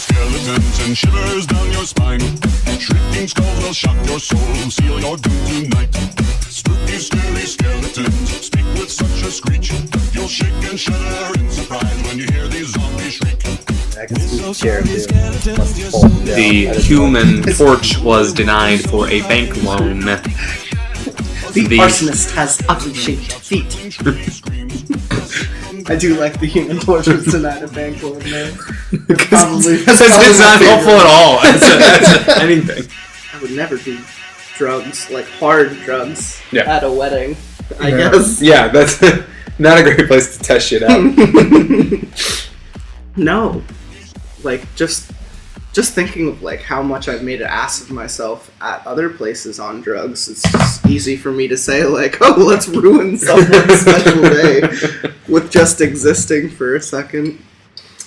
skeletons and shivers down your spine. Shrieking skulls will shock your soul, seal your doom tonight. Spooky, scary skeletons speak with such a screech. You'll shake and shudder in surprise when you hear these zombies shriek. The human torch was denied for a bank loan. The arsonist has ugly shaped feet. I do like the human torch was denied a bank loan, man. It's not helpful at all. That's anything. I would never do drugs, like hard drugs, Yeah. at a wedding, I guess. Yeah, that's not a great place to test shit out. No. Like, just thinking of, like, how much I've made an ass of myself at other places on drugs, it's just easy for me to say, like, oh, let's ruin someone's special day with just existing for a second.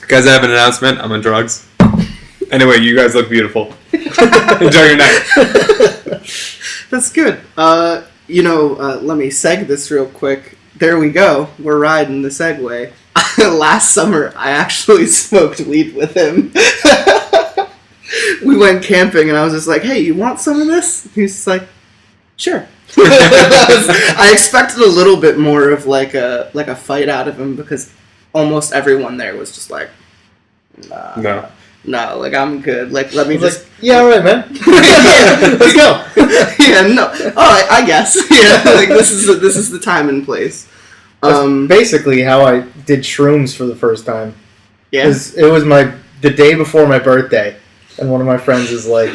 Guys, I have an announcement. I'm on drugs. Anyway, you guys look beautiful. Enjoy your night. That's good. Let me seg this real quick. There we go. We're riding the Segway. Last summer, I actually smoked weed with him. We went camping, and I was just like, hey, you want some of this? He's just like, sure. I expected a little bit more of like a fight out of him, because almost everyone there was just like, no, like, I'm good. Like, let me just... yeah, all right, man. Yeah, let's go. Yeah, no. Oh, I guess. Yeah, like, this is the time and place. That's basically how I did shrooms for the first time. Yeah. It was the day before my birthday, and one of my friends is like,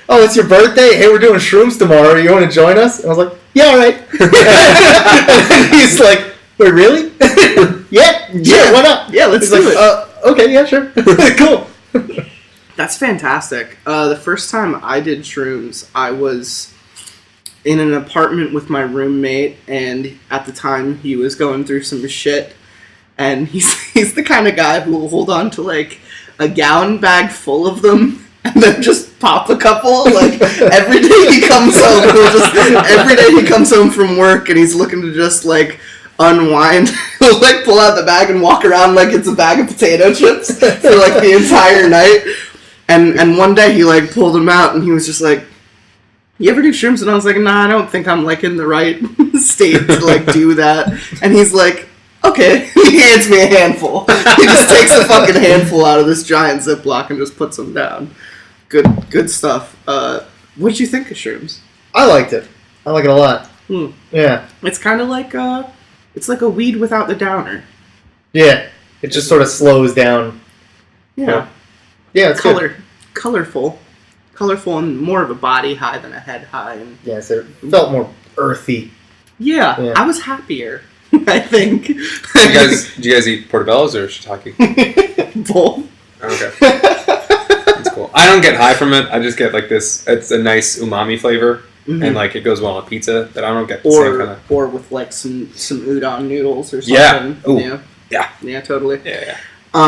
oh, it's your birthday? Hey, we're doing shrooms tomorrow. You want to join us? And I was like, yeah, all right. And he's like, wait, really? Yeah, why not? Yeah, let's do it. Okay, yeah, sure. Cool. That's fantastic. The first time I did shrooms, I was in an apartment with my roommate, and at the time he was going through some shit, and he's the kind of guy who will hold on to like a gallon bag full of them and then just pop a couple. Like, every day he comes home from work and he's looking to just like unwind. He'll like pull out the bag and walk around like it's a bag of potato chips for like the entire night. And one day he like pulled them out and he was just like, you ever do shrooms? And I was like, nah, I don't think I'm like in the right state to like do that. And he's like, okay. He hands me a handful. He just takes a fucking handful out of this giant Ziploc and just puts them down. Good stuff. What'd you think of shrooms? I liked it. I like it a lot. Yeah. It's kind of like it's like a weed without the downer. Yeah. It just sort of slows down. Yeah. Yeah, it's good. Colorful and more of a body high than a head high. And yes, it felt more earthy. Yeah, I was happier, I think. Do you guys eat portobellos or shiitake? Both. Okay. That's cool. I don't get high from it. I just get like this. It's a nice umami flavor, and like it goes well on pizza. But I don't get the same kind of. Or with like some udon noodles or something. Yeah. Ooh. Yeah, totally. Yeah. Yo,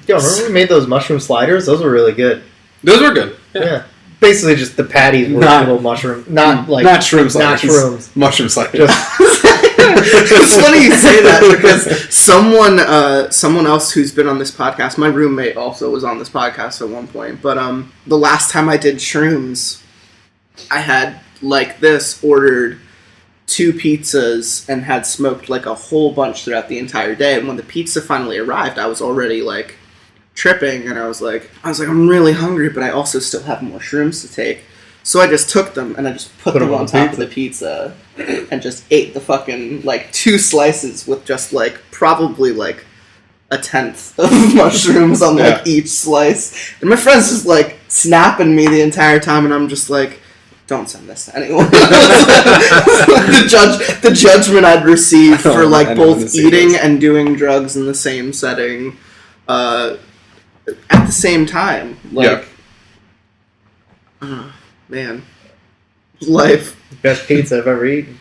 remember we made those mushroom sliders? Those were really good. Those were good. Yeah. Basically, just the patties were little mushroom, not shroom sliders. Not shrooms. Mushroom sliders. It's funny you say that because someone else who's been on this podcast, my roommate also was on this podcast at one point. But the last time I did shrooms, I had like this ordered 2 pizzas and had smoked like a whole bunch throughout the entire day. And when the pizza finally arrived, I was already like tripping, and I was like, I'm really hungry, but I also still have more shrooms to take. So I just took them and I just put them on top of the pizza and just ate the fucking like 2 slices with just like probably like a 1/10 of mushrooms on like each slice. And my friend's just like snapping me the entire time, and I'm just like, don't send this to anyone. the judgment I'd receive for like both eating and doing drugs in the same setting at the same time. Like, man, life. Best pizza I've ever eaten.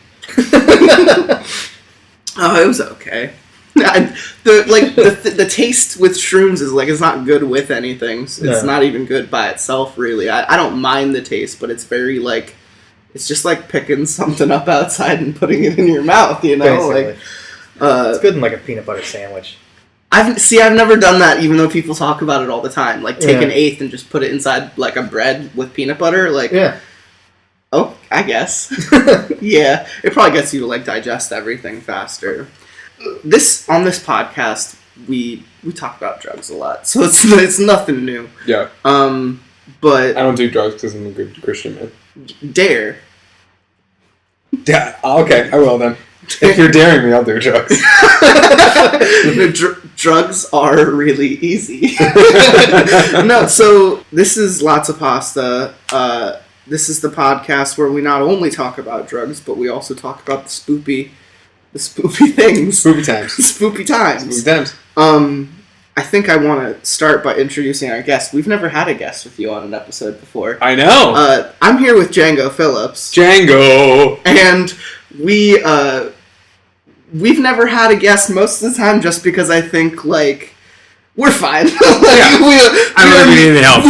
Oh, it was okay. The taste with shrooms is like, it's not good with anything. It's not even good by itself, really. I don't mind the taste, but it's very like, it's just like picking something up outside and putting it in your mouth, you know? Basically. Like, it's good in like a peanut butter sandwich. I've never done that, even though people talk about it all the time. Like, take Yeah. an eighth and just put it inside, like, a bread with peanut butter. Like, Yeah. oh, I guess. Yeah, it probably gets you to, like, digest everything faster. On this podcast, we talk about drugs a lot, so it's nothing new. Yeah. But I don't do drugs because I'm a good Christian man. dare. Yeah. Okay, I will then. If you're daring me, I'll do drugs. Drugs are really easy. No, so this is Lotsa Pasta. This is the podcast where we not only talk about drugs, but we also talk about the spoopy things. Spoopy times. Spoopy times. Spoopy times. I think I want to start by introducing our guest. We've never had a guest with you on an episode before. I know. I'm here with Django Phillips. Django. And we've never had a guest most of the time just because I think, like, we're fine. Like, Yeah. I don't need any help.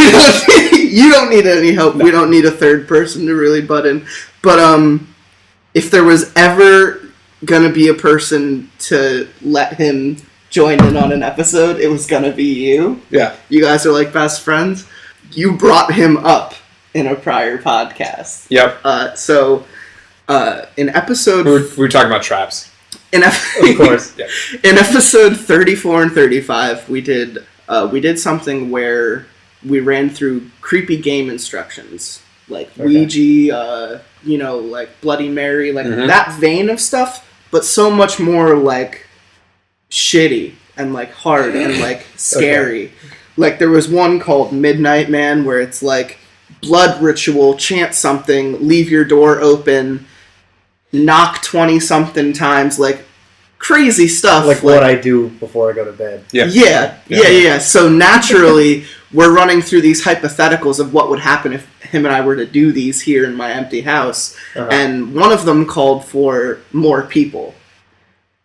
You don't need any help. No. We don't need a third person to really butt in. But if there was ever gonna be a person to let him join in on an episode, it was gonna be you. Yeah. You guys are like best friends. You brought him up in a prior podcast. Yep. In episode... We were talking about traps. Of course. Yeah. In episode 34 and 35, we did something where we ran through creepy game instructions. Like Ouija, like Bloody Mary, like that vein of stuff, but so much more, like, shitty and, like, hard and, like, scary. Okay. Like, there was one called Midnight Man where it's, like, blood ritual, chant something, leave your door open, knock 20-something times, like, crazy stuff. Like what I do before I go to bed. Yeah. So naturally, we're running through these hypotheticals of what would happen if him and I were to do these here in my empty house. And one of them called for more people.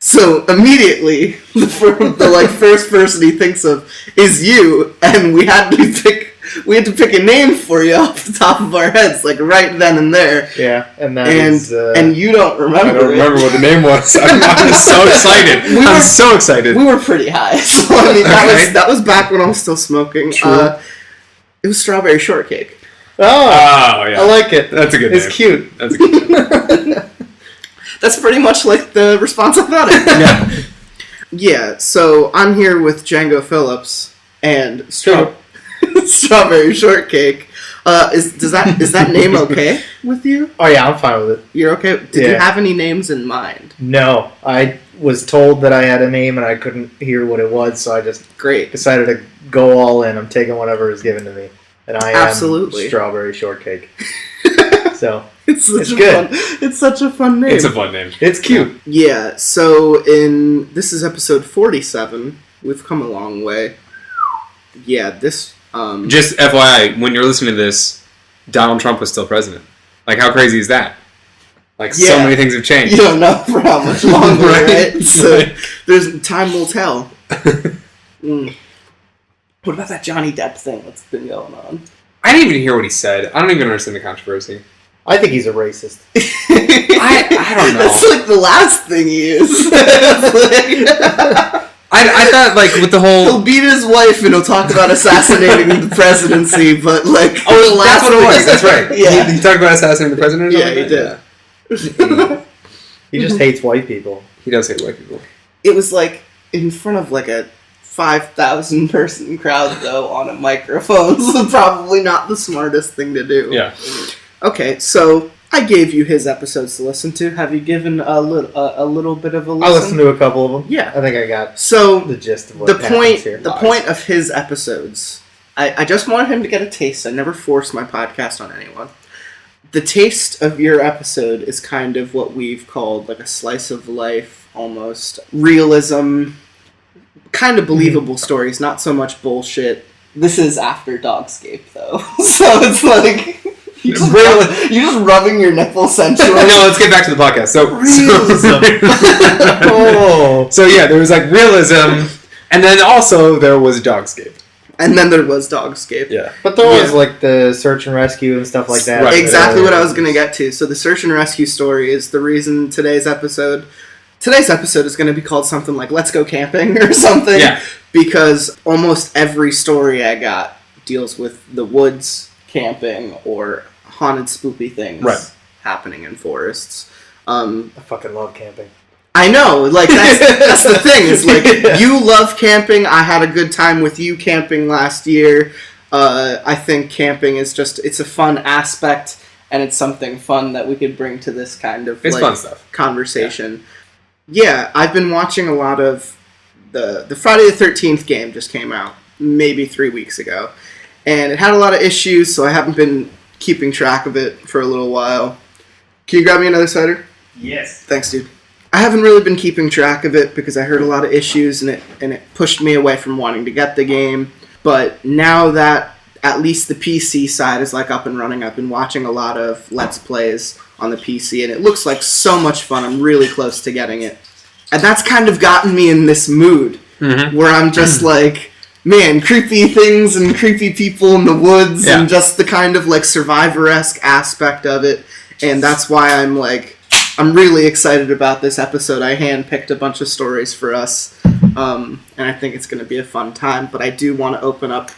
So immediately, the first person he thinks of is you, and we had to pick a name for you off the top of our heads, like right then and there. Yeah, and you don't remember. I don't remember what the name was. I'm so excited. I'm so excited. We were pretty high, so I mean that was back when I was still smoking. True. It was Strawberry Shortcake. Oh, yeah. I like it. That's a good name. It's cute. That's a good name. That's pretty much like the response I thought it. Yeah, so I'm here with Django Phillips and Strawberry Shortcake. Is that name okay with you? Oh yeah, I'm fine with it. You're okay? Did you have any names in mind? No, I was told that I had a name and I couldn't hear what it was, so I just decided to go all in. I'm taking whatever is given to me, and I am Strawberry Shortcake. So it's such a fun name. It's a fun name. It's cute. Yeah. So this is episode 47. We've come a long way. Yeah. This. Just FYI, when you're listening to this, Donald Trump was still president. Like, how crazy is that? Like, so many things have changed. You don't know for how much longer, right? So time will tell. What about that Johnny Depp thing that's been going on? I didn't even hear what he said. I don't even understand the controversy. I think he's a racist. I don't know. That's like the last thing he is. I thought, like, with the whole... He'll beat his wife and he'll talk about assassinating the presidency, but, like... Oh, that's what it was. That's right. Yeah. He talked about assassinating the president? Yeah, he did. He just hates white people. He does hate white people. It was, like, in front of, like, a 5,000 person crowd, though, on a microphone, so probably not the smartest thing to do. Yeah. Okay, so... I gave you his episodes to listen to. Have you given a little bit of a listen? I listened to a couple of them. Yeah. I think I got the gist of what happens here. The point of his episodes, I just wanted him to get a taste. I never force my podcast on anyone. The taste of your episode is kind of what we've called like a slice of life, almost. Realism, kind of believable stories, not so much bullshit. This is after Dogscape, though. So it's like... You just rubbing your nipple sensually. No, let's get back to the podcast. So realism. So yeah, there was like realism, and then also there was Dogscape. And then there was Dogscape. Yeah. But there was like the search and rescue and stuff like that. Right. Exactly what I was going to get to. So the search and rescue story is the reason today's episode is going to be called something like Let's Go Camping or something. Yeah. because almost every story I got deals with the woods, camping, or haunted, spooky things happening in forests. I fucking love camping. I know, like, that's the thing, is, like, you love camping. I had a good time with you camping last year. I think camping is just, it's a fun aspect, and it's something fun that we could bring to this kind of, It's fun stuff. Conversation. Yeah, I've been watching a lot of, the Friday the 13th game just came out, maybe 3 weeks ago, and it had a lot of issues, so I haven't been keeping track of it for a little while. Can you grab me another cider? Yes. Thanks, dude. I haven't really been keeping track of it because I heard a lot of issues and it pushed me away from wanting to get the game. But now that at least the PC side is like up and running, I've been watching a lot of Let's Plays on the PC and it looks like so much fun. I'm really close to getting it. And that's kind of gotten me in this mood where I'm just like, man, creepy things and creepy people in the woods and just the kind of like Survivor-esque aspect of it. And that's why I'm really excited about this episode. I handpicked a bunch of stories for us, and I think it's going to be a fun time. But I do want to open up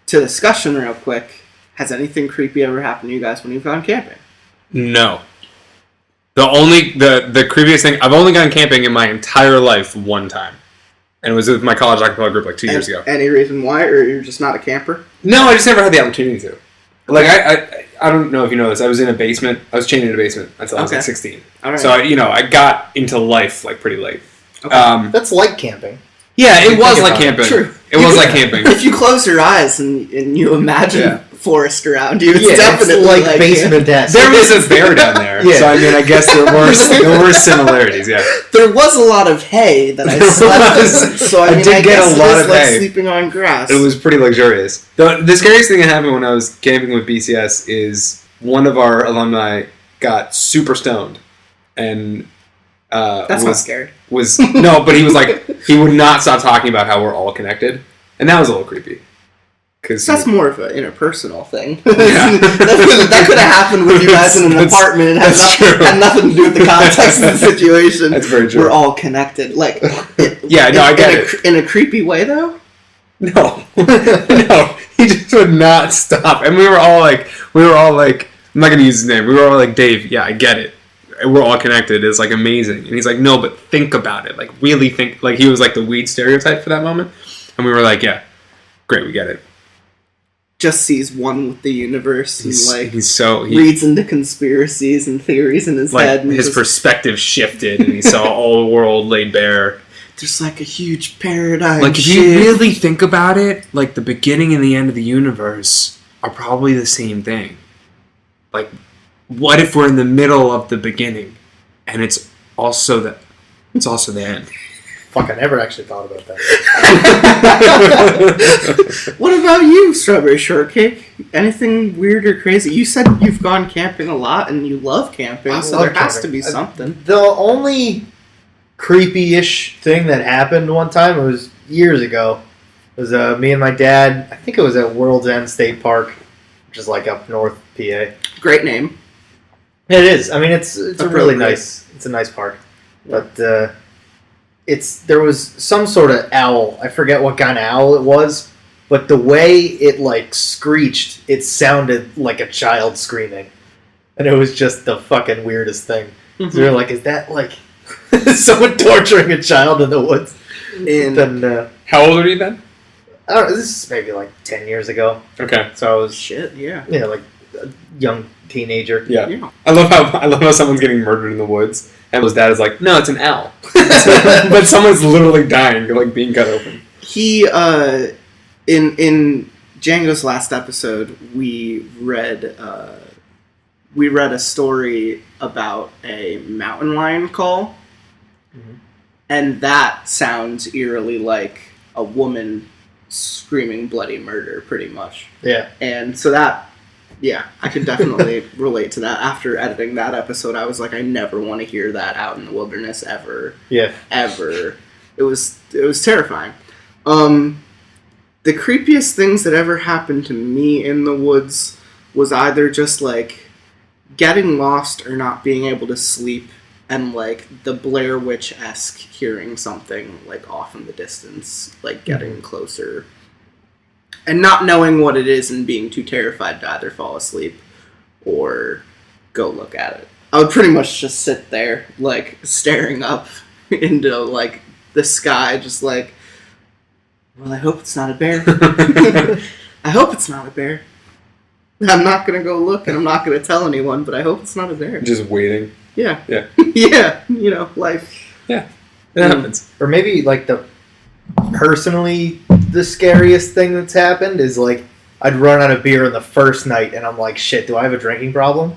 to discussion real quick. Has anything creepy ever happened to you guys when you've gone camping? No. The creepiest thing, I've only gone camping in my entire life one time. And it was with my college acapella group like 2 years ago. Any reason why, or you're just not a camper? No, I just never had the opportunity to. Like, I don't know if you know this. I was in a basement. I was chained in a basement until I was like 16. All right. So, I got into life like pretty late. Okay. That's like camping. Yeah, it was like camping. True. It was like camping. If you close your eyes and you imagine forest around you, it's definitely it's like basement desk. There was a bear down there. So, I mean, I guess there were similarities, yeah. There was a lot of hay that I slept in, so I did get a lot of like hay. sleeping on grass. It was pretty luxurious. The scariest thing that happened when I was camping with BCS is one of our alumni got super stoned, and that's not scary. No, but he was like, he would not stop talking about how we're all connected, and that was a little creepy. Cause that's more of an interpersonal thing. Yeah. that could have happened with you guys in an apartment. It had nothing to do with the context of the situation. That's very true. We're all connected. Like, I get it. In a creepy way, though? No. No. He just would not stop. And we were all like, I'm not going to use his name. We were all like, Dave, yeah, I get it. We're all connected. It's like amazing. And he's like, no, but think about it. Like, really think. Like, he was like the weed stereotype for that moment. And we were like, yeah, great, we get it. Just sees one with the universe and reads into conspiracies and theories in his head. And his perspective shifted and he saw all the world laid bare. There's like a huge paradigm Like, if shift. you really think about it, like, the beginning and the end of the universe are probably the same thing. Like, what if we're in the middle of the beginning and it's also the end? Fuck, I never actually thought about that. What about you, Strawberry Shortcake? Anything weird or crazy? You said you've gone camping a lot and you love camping, so there has to be something. The only creepy-ish thing that happened one time, it was years ago, was me and my dad, I think it was at World's End State Park, which is like up north PA. Great name. It is. I mean, it's a really nice, it's a nice park. But there was some sort of owl. I forget what kind of owl it was, but the way it like screeched, it sounded like a child screaming, and it was just the fucking weirdest thing. Mm-hmm. So you're like, is that like someone torturing a child in the woods? And how old were you then? I don't know. This is maybe like 10 years ago. Okay, so I was like a young teenager. Yeah. I love how someone's getting murdered in the woods. And his dad is like, no, it's an owl. But someone's literally dying, like being cut open. He, in Django's last episode, we read a story about a mountain lion call. Mm-hmm. And that sounds eerily like a woman screaming bloody murder, pretty much. Yeah. And so that... Yeah, I can definitely relate to that. After editing that episode, I was like, I never want to hear that out in the wilderness ever. Yeah. Ever. It was terrifying. The creepiest things that ever happened to me in the woods was either just like getting lost or not being able to sleep and like the Blair Witch-esque hearing something like off in the distance, like getting closer, and not knowing what it is and being too terrified to either fall asleep or go look at it. I would pretty much just sit there, like, staring up into, like, the sky, just like, well, I hope it's not a bear. I hope it's not a bear. I'm not going to go look, and I'm not going to tell anyone, but I hope it's not a bear. Just waiting. Yeah. Yeah. Yeah, you know, life. Yeah. It happens. Or maybe, like, the scariest thing that's happened is, like, I'd run out of beer on the first night, and I'm like, shit, do I have a drinking problem?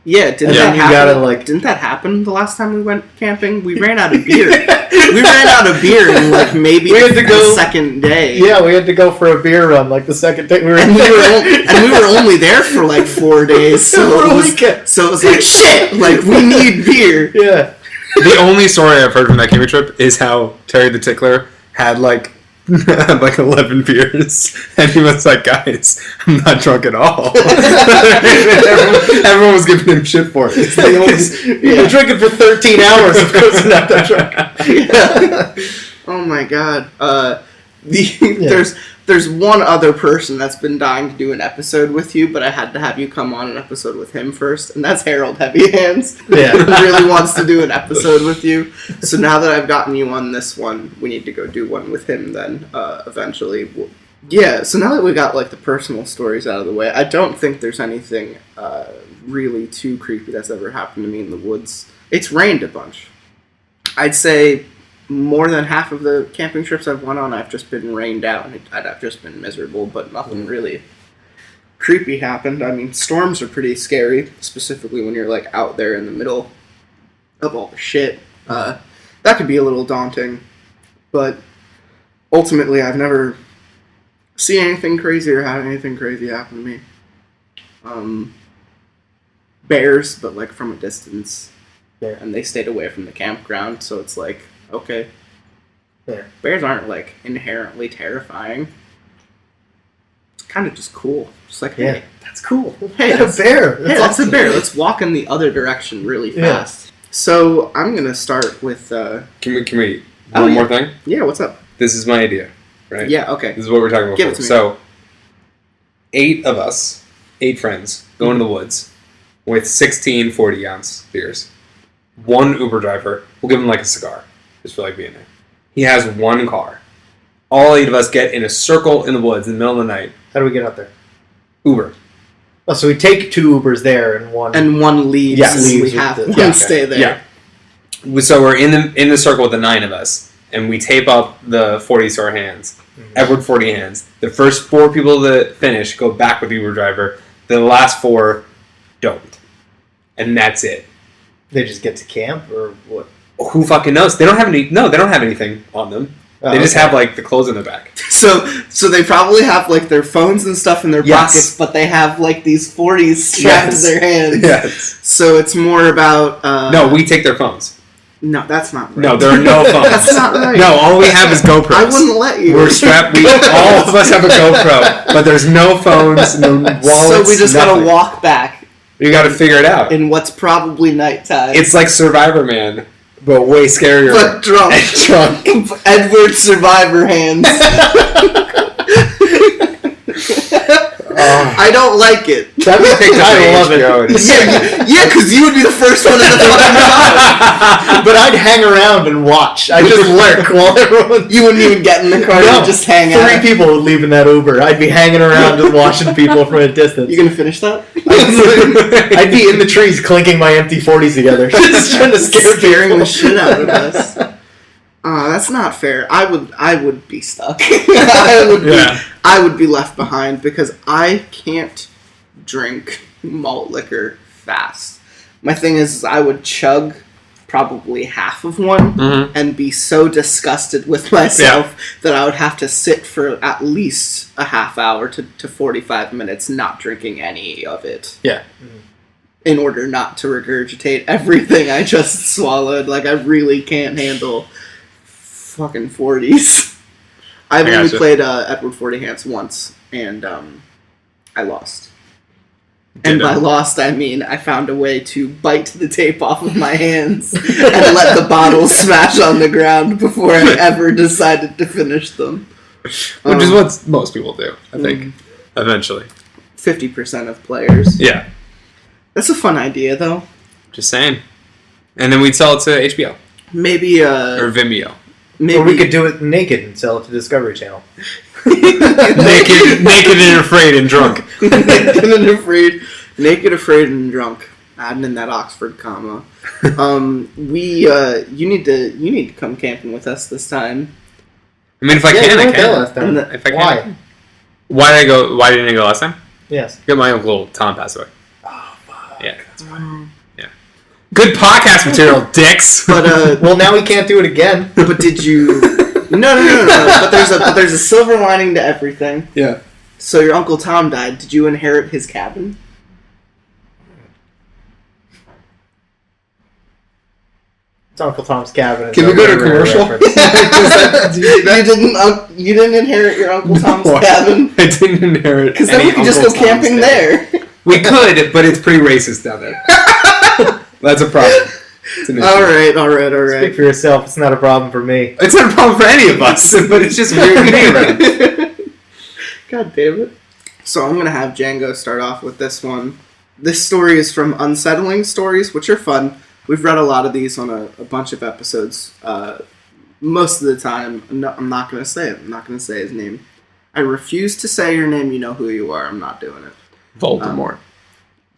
Yeah, didn't that happen the last time we went camping? We ran out of beer. We ran out of beer in, like, maybe the second day. Yeah, we had to go for a beer run, like, the second day we were and we were only there for, like, 4 days, so it was like, shit, like, we need beer. Yeah. The only story I've heard from that camping trip is how Terry the Tickler had, like 11 beers, and he was like, guys, I'm not drunk at all. everyone was giving him shit for it. You've been drinking for 13 hours, of course you're not that drunk. Yeah. Oh my god. There's one other person that's been dying to do an episode with you, but I had to have you come on an episode with him first, and that's Harold Heavy Hands. Yeah. He really wants to do an episode with you. So now that I've gotten you on this one, we need to go do one with him then, eventually. Yeah, so now that we got, like, the personal stories out of the way, I don't think there's anything really too creepy that's ever happened to me in the woods. It's rained a bunch. I'd say more than half of the camping trips I've went on, I've just been rained out. I've just been miserable, but nothing really creepy happened. I mean, storms are pretty scary, specifically when you're, like, out there in the middle of all the shit. That could be a little daunting, but ultimately I've never seen anything crazy or had anything crazy happen to me. Bears, but, like, from a distance. Yeah. And they stayed away from the campground, so it's like, okay. Yeah. Bears aren't, like, inherently terrifying. It's kind of just cool. Just like, hey, that's cool. Hey, that's a bear. Hey, that's a bear. Let's walk in the other direction really fast. Yeah. So I'm gonna start with. Can we? One more thing. Yeah. What's up? This is my idea, right? Yeah. Okay. This is what we're talking about. Give it to me. So, 8 of us, 8 friends, go into the woods with 16 40-ounce beers. One Uber driver. We'll give him like a cigar, just for like being there. He has one car. All 8 of us get in a circle in the woods in the middle of the night. How do we get out there? Uber. Oh, so we take 2 Ubers there and one leaves. Yes, and we have one stay there. Yeah. So we're in the circle with the 9 of us, and we tape up the 40s to our hands. Mm-hmm. Edward 40 hands. The first 4 people that finish go back with the Uber driver. The last 4 don't, and that's it. They just get to camp, or what? Who fucking knows? They don't have any. No, they don't have anything on them. They just have, like, the clothes in their back. So they probably have, like, their phones and stuff in their pockets, but they have, like, these 40s strapped to their hands. Yes. So it's more about... No, we take their phones. No, that's not right. No, there are no phones. That's not right. No, all we have is GoPros. I wouldn't let you. We're strapped. All of us have a GoPro, but there's no phones, no wallets, so we just nothing. gotta walk back. You gotta figure it out. In what's probably nighttime. It's like Survivor Man, but way scarier. But drunk. Edward Survivor Hands. I don't like it. That'd be picked up I love it. Yeah, because you would be the first one in the fucking car. But I'd hang around and watch. I'd just lurk while everyone... You wouldn't even get in the car. No, You'd just hang out. 3 people would leave in that Uber. I'd be hanging around just watching people from a distance. You gonna finish that? I'd be in the trees clinking my empty 40s together. Just trying to scaring the shit out of us. That's not fair. I would be stuck. I would be left behind because I can't drink malt liquor fast. My thing is I would chug probably half of one and be so disgusted with myself that I would have to sit for at least a half hour to 45 minutes not drinking any of it. Yeah. In order not to regurgitate everything I just swallowed. Like, I really can't handle fucking 40s. I've only played Edward 40 Hands once, and I lost. And by lost, I mean I found a way to bite the tape off of my hands and let the bottles smash on the ground before I ever decided to finish them. Which is what most people do, I think, eventually. 50% of players. Yeah. That's a fun idea, though. Just saying. And then we'd sell it to HBO. Maybe, or Vimeo. Maybe Or we could do it naked and sell it to Discovery Channel. naked and afraid and drunk. Naked, afraid, and drunk. Adding in that Oxford comma. You need to come camping with us this time. I mean, if I can, I can. Last time. If I can. Why? Why didn't I go last time? Yes. Get my uncle Tom passed away. Oh, fuck. Yeah, that's fine. Yeah. Good podcast material, dicks. But well, now we can't do it again. But did you? No. But there's a silver lining to everything. Yeah. So your Uncle Tom died. Did you inherit his cabin? It's Uncle Tom's cabin. Can we go to commercial? You didn't inherit your Uncle Tom's cabin? I didn't inherit. Because then we could just go camping there. We could, but it's pretty racist down there. That's a problem. It's an issue. All right. Speak for yourself. It's not a problem for me. It's not a problem for any of us, but it's just weird to be around. God damn it. So I'm going to have Django start off with this one. This story is from Unsettling Stories, which are fun. We've read a lot of these on a bunch of episodes. Most of the time, I'm not going to say it. I'm not going to say his name. I refuse to say your name. You know who you are. I'm not doing it. Voldemort.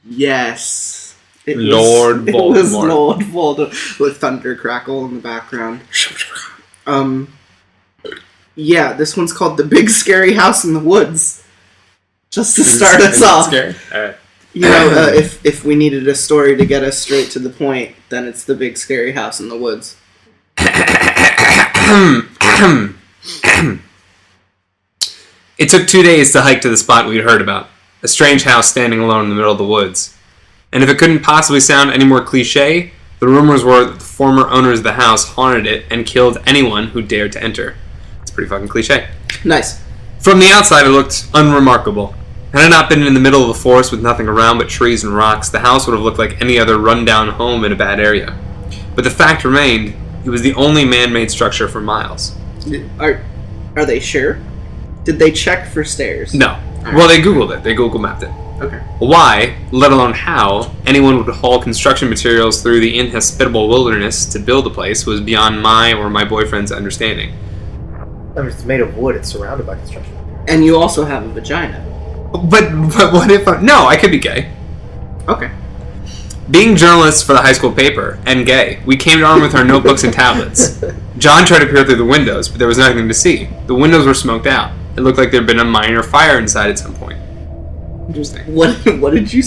Yes. Lord It was Voldemort. Lord Voldemort with thunder crackle in the background. Yeah, this one's called The Big Scary House in the Woods. Just to start us off. Scary? All right. You know, if we needed a story to get us straight to the point, then it's The Big Scary House in the Woods. It took 2 days to hike to the spot we'd heard about. A strange house standing alone in the middle of the woods. And if it couldn't possibly sound any more cliche, the rumors were that the former owners of the house haunted it and killed anyone who dared to enter. It's pretty fucking cliche. Nice. From the outside, it looked unremarkable. Had it not been in the middle of the forest with nothing around but trees and rocks, the house would have looked like any other run-down home in a bad area. But the fact remained, it was the only man-made structure for miles. Are they sure? Did they check for stairs? No. Well, they Googled it. They Google mapped it. Okay. Why, let alone how, anyone would haul construction materials through the inhospitable wilderness to build a place was beyond my or my boyfriend's understanding. I mean, it's made of wood. It's surrounded by construction. And you also have a vagina. But what if... No, I could be gay. Okay. Being journalists for the high school paper, and gay, we came armed with our notebooks and tablets. John tried to peer through the windows, but there was nothing to see. The windows were smoked out. It looked like there had been a minor fire inside at some point. Interesting. What did you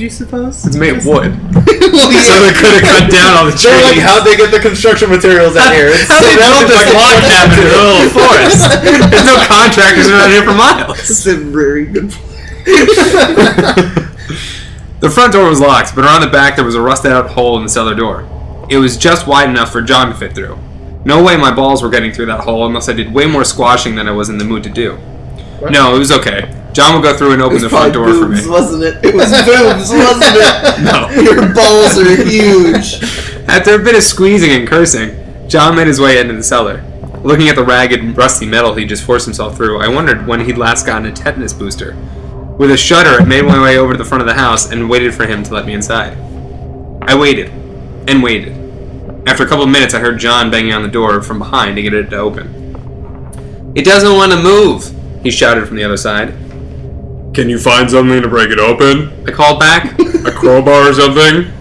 suppose? It's made of wood. So they could have cut down all the trees. They're like, how'd they get the construction materials out here? It's How they built this log cabin in the middle of the forest? There's no contractors around here for miles. That's a very good point. The front door was locked, but around the back there was a rusted out hole in the cellar door. It was just wide enough for John to fit through. No way my balls were getting through that hole unless I did way more squashing than I was in the mood to do. What? No, it was okay. John would go through and open the front door for me. Wasn't it? It was boobs, wasn't it? No. Your balls are huge. After a bit of squeezing and cursing, John made his way into the cellar. Looking at the ragged and rusty metal he just forced himself through, I wondered when he'd last gotten a tetanus booster. With a shudder, I made my way over to the front of the house and waited for him to let me inside. I waited. And waited. After a couple of minutes, I heard John banging on the door from behind to get it to open. "It doesn't want to move," he shouted from the other side. Can you find something to break it open? I called back. A crowbar or something?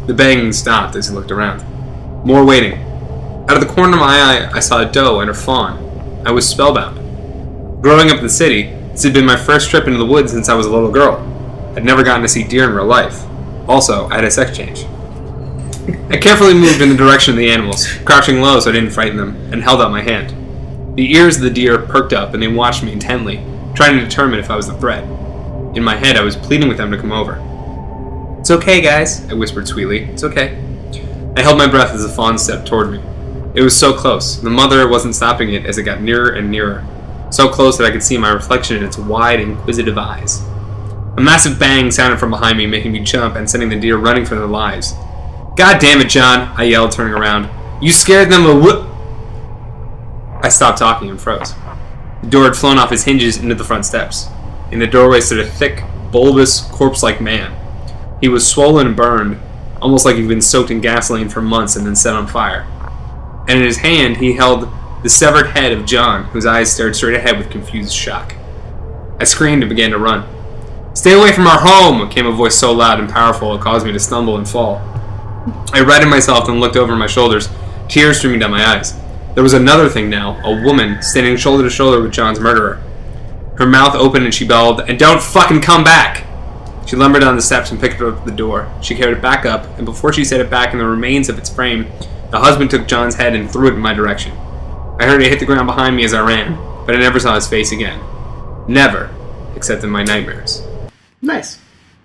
The banging stopped as he looked around. More waiting. Out of the corner of my eye, I saw a doe and her fawn. I was spellbound. Growing up in the city, this had been my first trip into the woods since I was a little girl. I'd never gotten to see deer in real life. Also, I had a sex change. I carefully moved in the direction of the animals, crouching low so I didn't frighten them, and held out my hand. The ears of the deer perked up and they watched me intently, trying to determine if I was the threat. In my head, I was pleading with them to come over. "It's okay, guys," I whispered sweetly. "It's okay." I held my breath as the fawn stepped toward me. It was so close. The mother wasn't stopping it as it got nearer and nearer. So close that I could see my reflection in its wide, inquisitive eyes. A massive bang sounded from behind me, making me jump and sending the deer running for their lives. God damn it, John, I yelled, turning around. You scared them I stopped talking and froze. The door had flown off its hinges into the front steps. In the doorway stood a thick, bulbous, corpse-like man. He was swollen and burned, almost like he'd been soaked in gasoline for months and then set on fire. And in his hand, he held the severed head of John, whose eyes stared straight ahead with confused shock. I screamed and began to run. Stay away from our home, came a voice so loud and powerful it caused me to stumble and fall. I righted myself and looked over my shoulders, tears streaming down my eyes. There was another thing now, a woman standing shoulder to shoulder with John's murderer. Her mouth opened and she bellowed, and don't fucking come back! She lumbered down the steps and picked up the door. She carried it back up, and before she set it back in the remains of its frame, the husband took John's head and threw it in my direction. I heard it hit the ground behind me as I ran, but I never saw his face again. Never, except in my nightmares. Nice.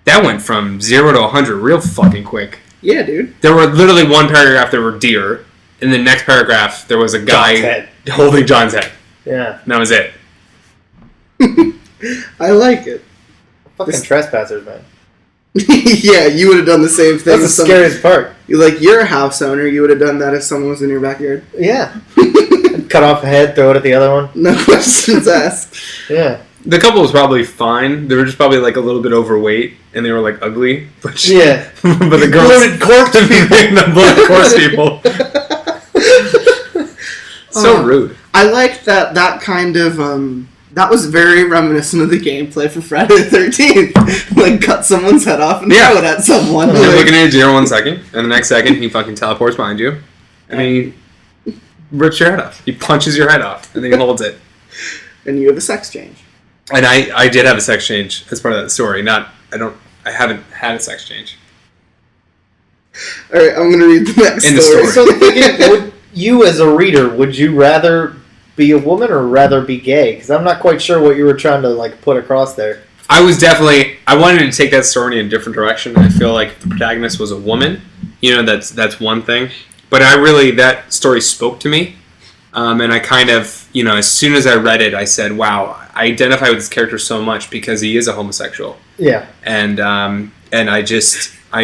That went from 0 to 100 real fucking quick. Yeah, dude. There were literally one paragraph there were deer. In the next paragraph, there was a guy holding John's head. Yeah. And that was it. I like it. Fucking trespassers, man. Yeah, you would have done the same thing. That's the scariest part. You're a house owner. You would have done that if someone was in your backyard. Yeah. Cut off a head, throw it at the other one. No questions asked. Yeah. The couple was probably fine. They were just probably like a little bit overweight, and they were like ugly. But yeah. But the girls, bloated corpse people. The bloated corpse people. So rude. I like that kind of that was very reminiscent of the gameplay for Friday the 13th. Like, cut someone's head off and throw it at someone. You're looking at a deer 1 second, and the next second he fucking teleports behind you, and then he rips your head off. He punches your head off, and then he holds it. And you have a sex change. And I did have a sex change as part of that story. I haven't had a sex change. Alright, I'm gonna read the next In the story. story. So, you as a reader, would you rather be a woman or rather be gay? Because I'm not quite sure what you were trying to like put across there. I wanted to take that story in a different direction. I feel like if the protagonist was a woman, that's one thing. But that story spoke to me. And I kind of, as soon as I read it, I said, wow, I identify with this character so much because he is a homosexual. Yeah. And I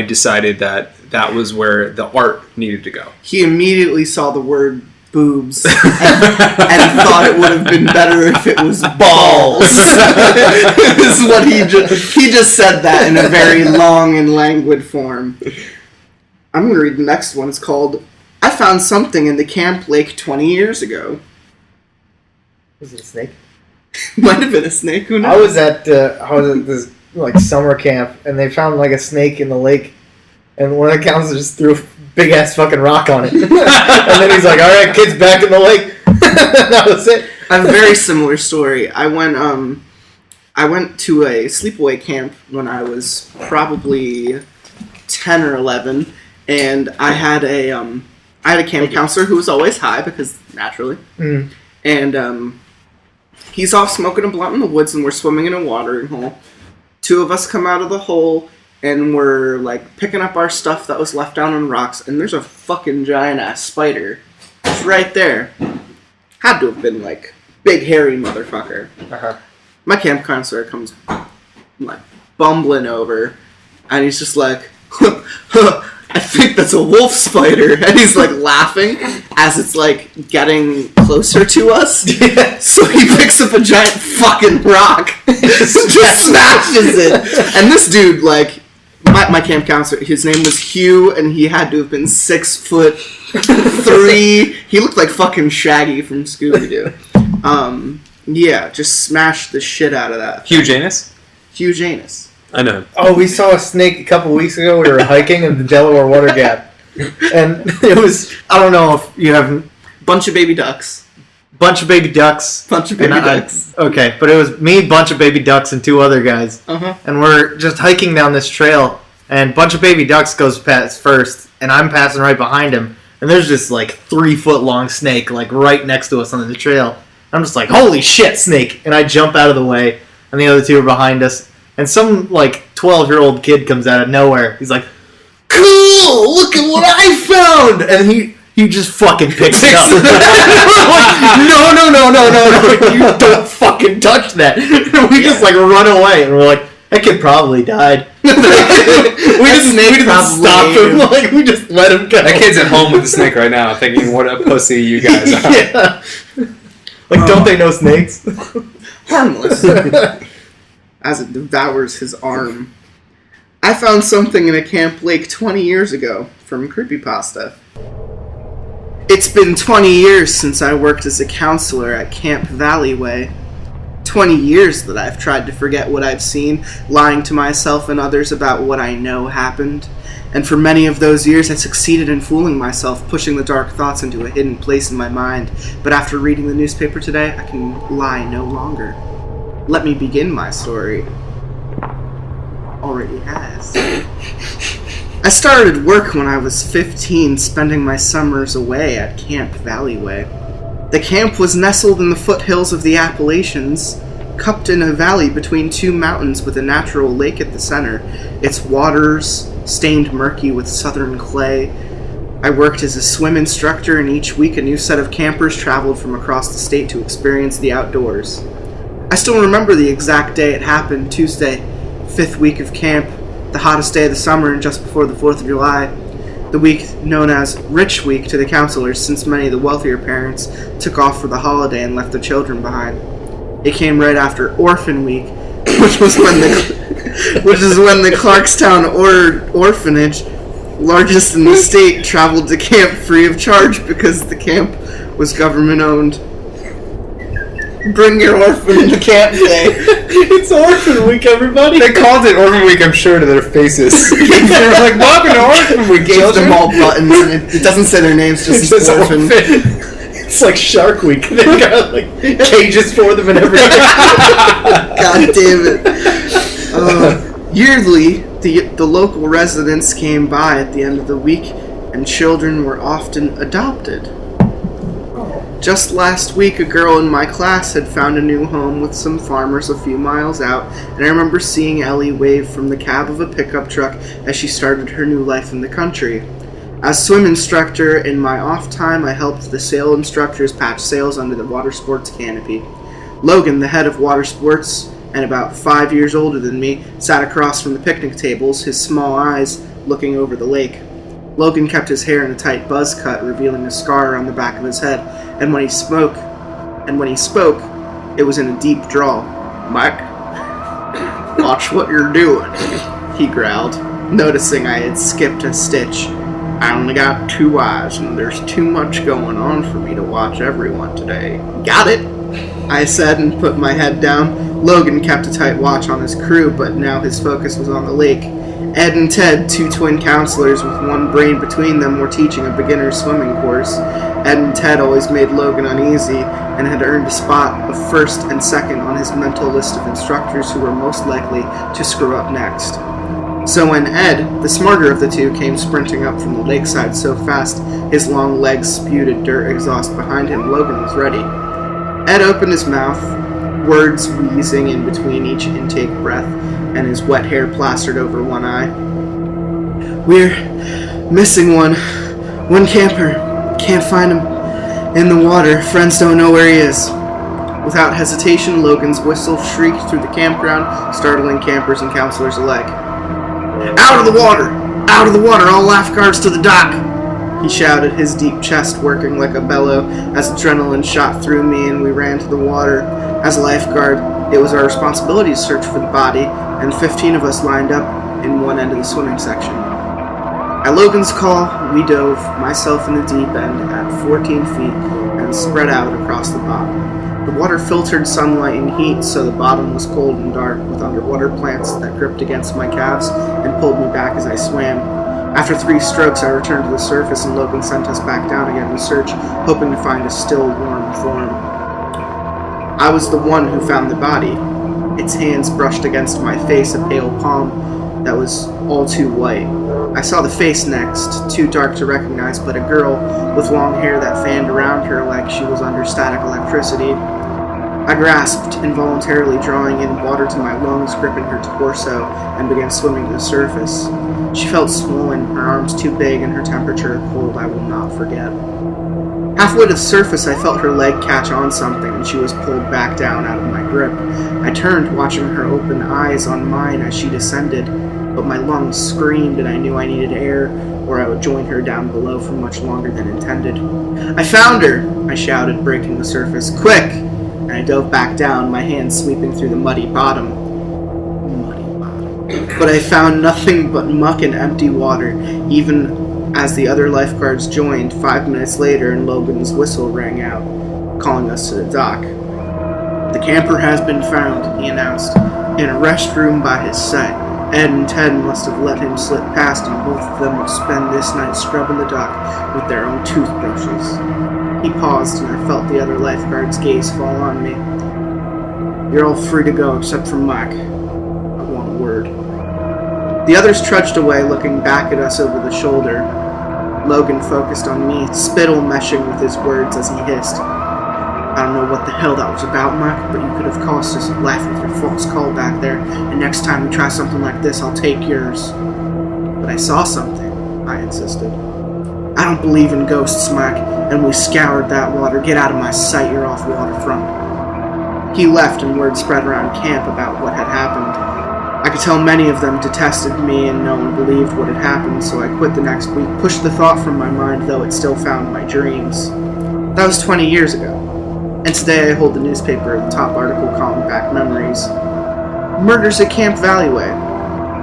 decided that was where the art needed to go. He immediately saw the word boobs and thought it would have been better if it was balls. This is what he just said that in a very long and languid form. I'm going to read the next one. It's called, I found something in the camp lake 20 years ago. Was it a snake? Might have been a snake, who knows? I was at this like summer camp, and they found like a snake in the lake, and one of the counselors just threw a big ass fucking rock on it. And then he's like, alright, kids, back in the lake. That was it. I have a very similar story. I went to a sleepaway camp when I was probably 10 or 11, and I had a camp counselor who was always high, because naturally. Mm. And he's off smoking a blunt in the woods, and we're swimming in a watering hole. Two of us come out of the hole, and we're like picking up our stuff that was left down on rocks, and there's a fucking giant ass spider. It's right there. Had to have been like big hairy motherfucker. Uh-huh. My camp counselor comes like bumbling over, and he's just like, I think that's a wolf spider, and he's like laughing as it's like getting closer to us. Yeah. So he picks up a giant fucking rock, just smashes it, and this dude like my camp counselor, his name was Hugh, and he had to have been 6'3". He looked like fucking Shaggy from Scooby-Doo. Yeah, just smashed the shit out of that. Hugh Janus? Hugh Janus. I know. Oh, we saw a snake a couple weeks ago. We were hiking in the Delaware Water Gap, and it was, I don't know if you have Bunch of baby ducks. bunch of baby ducks. Bunch of baby ducks. Okay, but it was me, bunch of baby ducks, and two other guys. Uh-huh. And we're just hiking down this trail, and bunch of baby ducks goes past first, and I'm passing right behind him, and there's this like 3 foot long snake like right next to us on the trail. I'm just like, holy shit, snake! And I jump out of the way, and the other two are behind us, and some like 12-year-old kid comes out of nowhere. He's like, cool! Look at what I found! And he just fucking picks it up. We're like, no, you don't fucking touch that. And we just like run away, and we're like, That kid probably died. we snake didn't probably stop ate him. him. Like, we just let him go. That kid's at home with the snake right now, thinking, "What a pussy you guys are." Yeah. Like, don't they know snakes? Harmless. As it devours his arm. I found something in a camp lake 20 years ago from Creepypasta. It's been 20 years since I worked as a counselor at Camp Valleyway. 20 years that I've tried to forget what I've seen, lying to myself and others about what I know happened. And for many of those years I succeeded in fooling myself, pushing the dark thoughts into a hidden place in my mind. But after reading the newspaper today, I can lie no longer. Let me begin my story. Already has. I started work when I was 15, spending my summers away at Camp Valleyway. The camp was nestled in the foothills of the Appalachians, cupped in a valley between two mountains with a natural lake at the center, its waters stained murky with southern clay. I worked as a swim instructor, and each week a new set of campers traveled from across the state to experience the outdoors. I still remember the exact day it happened, Tuesday, 5th week of camp, the hottest day of the summer and just before the 4th of July, the week known as Rich Week to the counselors, since many of the wealthier parents took off for the holiday and left their children behind. It came right after Orphan Week, which is when the Clarkstown Orphanage, largest in the state, traveled to camp free of charge because the camp was government owned. Bring your orphan to camp day. It's Orphan Week, everybody. They called it Orphan Week, I'm sure, to their faces. They were like, "Welcome to Orphan Week, Gave children." them all buttons, and it doesn't say their names, just It's just orphan. It's like Shark Week. They got like cages for them and everything. God damn it. Yearly, the local residents came by at the end of the week, and children were often adopted. Just last week, a girl in my class had found a new home with some farmers a few miles out, and I remember seeing Ellie wave from the cab of a pickup truck as she started her new life in the country. As swim instructor, in my off time, I helped the sail instructors patch sails under the water sports canopy. Logan, the head of water sports, and about 5 years older than me, sat across from the picnic tables, his small eyes looking over the lake. Logan kept his hair in a tight buzz cut, revealing a scar on the back of his head, and when he spoke, it was in a deep drawl. "Mike, watch what you're doing," he growled, noticing I had skipped a stitch. "I only got 2 eyes, and there's too much going on for me to watch everyone today." "Got it," I said, and put my head down. Logan kept a tight watch on his crew, but now his focus was on the lake. Ed and Ted, 2 twin counselors with one brain between them, were teaching a beginner swimming course. Ed and Ted always made Logan uneasy, and had earned a spot of first and second on his mental list of instructors who were most likely to screw up next. So when Ed, the smarter of the two, came sprinting up from the lakeside so fast his long legs spewed dirt exhaust behind him, Logan was ready. Ed opened his mouth, words wheezing in between each intake breath, and his wet hair plastered over one eye. "We're missing one camper. Can't find him in the water. Friends don't know where he is." Without hesitation, Logan's whistle shrieked through the campground, startling campers and counselors alike. "Out of the water! Out of the water! All lifeguards to the dock!" he shouted, his deep chest working like a bellow as adrenaline shot through me and we ran to the water. As a lifeguard, it was our responsibility to search for the body, and 15 of us lined up in one end of the swimming section. At Logan's call, we dove, myself in the deep end, at 14 feet and spread out across the bottom. The water filtered sunlight and heat, so the bottom was cold and dark, with underwater plants that gripped against my calves and pulled me back as I swam. After 3 strokes, I returned to the surface, and Logan sent us back down again to search, hoping to find a still warm form. I was the one who found the body. Its hands brushed against my face, a pale palm that was all too white. I saw the face next, too dark to recognize, but a girl with long hair that fanned around her like she was under static electricity. I grasped, involuntarily drawing in water to my lungs, gripping her torso, and began swimming to the surface. She felt swollen, her arms too big, and her temperature a cold I will not forget. Halfway to the surface, I felt her leg catch on something, and she was pulled back down out of my grip. I turned, watching her open eyes on mine as she descended, but my lungs screamed and I knew I needed air, or I would join her down below for much longer than intended. "I found her!" I shouted, breaking the surface. "Quick!" And I dove back down, my hands sweeping through the muddy bottom. But I found nothing but muck and empty water, even as the other lifeguards joined 5 minutes later and Logan's whistle rang out, calling us to the dock. "The camper has been found," he announced, "in a restroom by his site. Ed and Ted must have let him slip past, and both of them will spend this night scrubbing the dock with their own toothbrushes." He paused, and I felt the other lifeguard's gaze fall on me. "You're all free to go except for Mike. I want a word." The others trudged away, looking back at us over the shoulder. Logan focused on me, spittle meshing with his words as he hissed, "I don't know what the hell that was about, Mike, but you could have cost us a life with your false call back there, and next time we try something like this, I'll take yours." "But I saw something," I insisted. "I don't believe in ghosts, Mike, and we scoured that water. Get out of my sight, you're off waterfront." He left, and word spread around camp about what had happened. I could tell many of them detested me and no one believed what had happened, so I quit the next week, pushed the thought from my mind, though it still found my dreams. That was 20 years ago, and today I hold the newspaper at the top article calling back memories. Murders at Camp Valleyway.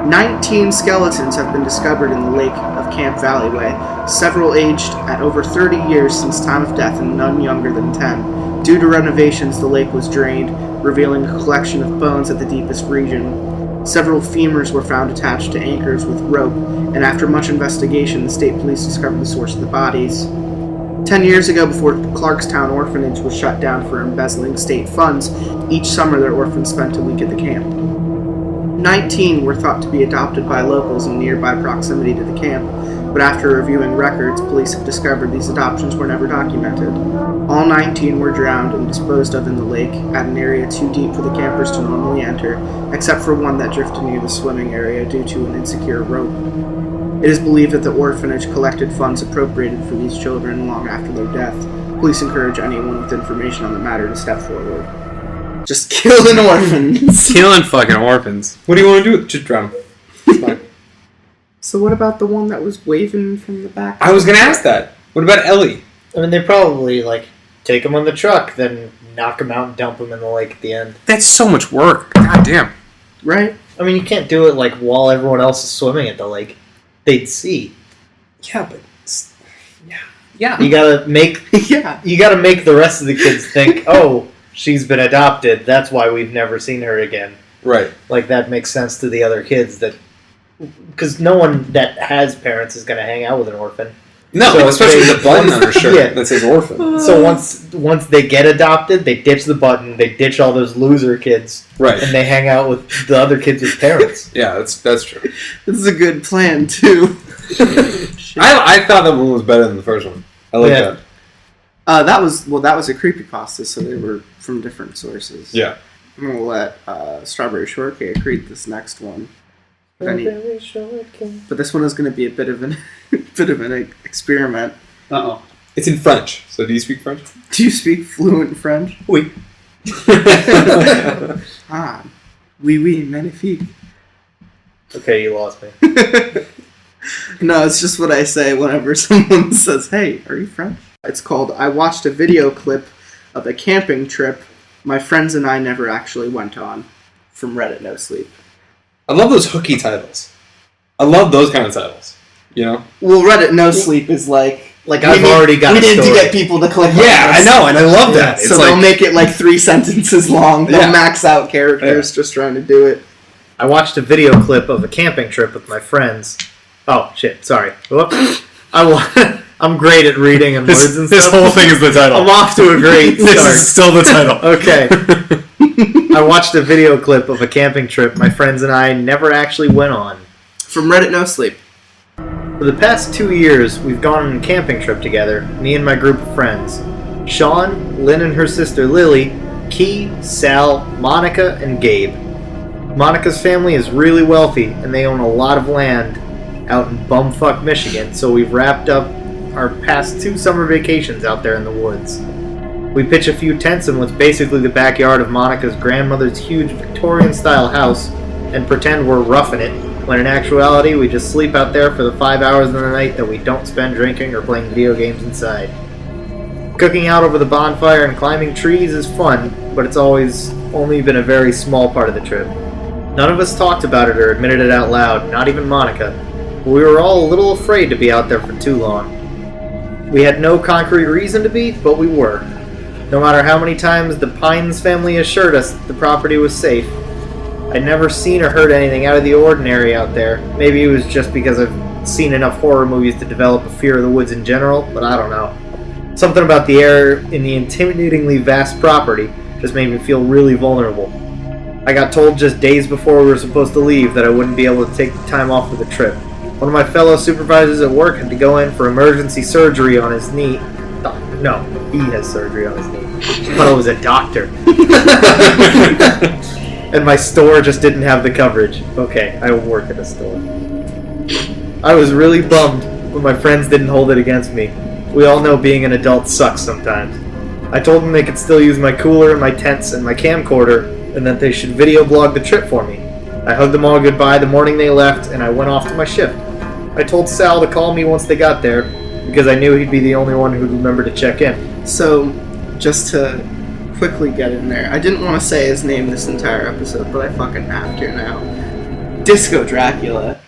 19 skeletons have been discovered in the lake of Camp Valleyway, several aged at over 30 years since time of death and none younger than 10. Due to renovations, the lake was drained, revealing a collection of bones at the deepest region. Several femurs were found attached to anchors with rope, and after much investigation, the state police discovered the source of the bodies. 10 years ago, before Clarkstown Orphanage was shut down for embezzling state funds, each summer their orphans spent a week at the camp. 19 were thought to be adopted by locals in nearby proximity to the camp, but after reviewing records, police have discovered these adoptions were never documented. All 19 were drowned and disposed of in the lake at an area too deep for the campers to normally enter, except for one that drifted near the swimming area due to an insecure rope. It is believed that the orphanage collected funds appropriated for these children long after their death. Police encourage anyone with information on the matter to step forward. Just killing orphans. Killing fucking orphans. What do you want to do? Just drown them. It's fine. So what about the one that was waving from the back? I was going to ask that. What about Ellie? I mean, they probably, take him on the truck, then knock him out and dump him in the lake at the end. That's so much work. God damn. Right? I mean, you can't do it, while everyone else is swimming at the lake. They'd see. Yeah, but... Yeah. You gotta make... Yeah. You gotta make the rest of the kids think, oh, she's been adopted, that's why we've never seen her again. Right. That makes sense to the other kids that... Because no one that has parents is gonna hang out with an orphan. No, So especially they- with the button on her shirt Yeah. that says orphan. So once they get adopted, they ditch the button, they ditch all those loser kids, Right. and they hang out with the other kids with parents. Yeah, that's true. This is a good plan, too. I thought that one was better than the first one. I like Yeah. that. That was a creepypasta, so they were from different sources. Yeah. I'm going to let Strawberry Shortcake read this next one. But this one is going to be a bit of an experiment. Uh-oh. It's in French. So do you speak French? Do you speak fluent French? Oui. Ah, oui, magnifique. Okay, you lost me. No, it's just what I say whenever someone says, "Hey, are you French?" It's called I Watched a Video Clip of a Camping Trip My Friends and I Never Actually Went On, from Reddit No Sleep. I love those hooky titles. I love those kind of titles. You know? Well, Reddit No Sleep is I've already got we a need to story. get people to click on Yeah, I this. know, and I love that. So they'll make it 3 sentences long. They'll Yeah. max out characters just trying to do it. I watched a video clip of a camping trip with my friends. Oh, shit, sorry. Whoop. I'm great at reading and words and stuff. This whole thing is the title. I'm off to a great This start. is still the title. Okay. I watched a video clip of a camping trip my friends and I never actually went on. From Reddit No Sleep. For the past 2 years, we've gone on a camping trip together, me and my group of friends. Sean, Lynn and her sister Lily, Key, Sal, Monica, and Gabe. Monica's family is really wealthy, and they own a lot of land out in bumfuck Michigan, so we've wrapped up our past 2 summer vacations out there in the woods. We pitch a few tents in what's basically the backyard of Monica's grandmother's huge Victorian-style house and pretend we're roughing it, when in actuality we just sleep out there for the 5 hours of the night that we don't spend drinking or playing video games inside. Cooking out over the bonfire and climbing trees is fun, but it's always only been a very small part of the trip. None of us talked about it or admitted it out loud, not even Monica. But we were all a little afraid to be out there for too long. We had no concrete reason to be, but we were. No matter how many times the Pines family assured us that the property was safe, I'd never seen or heard anything out of the ordinary out there. Maybe it was just because I've seen enough horror movies to develop a fear of the woods in general, but I don't know. Something about the air in the intimidatingly vast property just made me feel really vulnerable. I got told just days before we were supposed to leave that I wouldn't be able to take the time off for the trip. One of my fellow supervisors at work had to go in for emergency surgery on his knee. No, he has surgery on his knee. I thought it was a doctor. And my store just didn't have the coverage. Okay, I work at a store. I was really bummed when my friends didn't hold it against me. We all know being an adult sucks sometimes. I told them they could still use my cooler and my tents and my camcorder, and that they should video blog the trip for me. I hugged them all goodbye the morning they left, and I went off to my shift. I told Sal to call me once they got there, because I knew he'd be the only one who'd remember to check in. So, just to quickly get in there, I didn't want to say his name this entire episode, but I fucking have to now. Disco Dracula.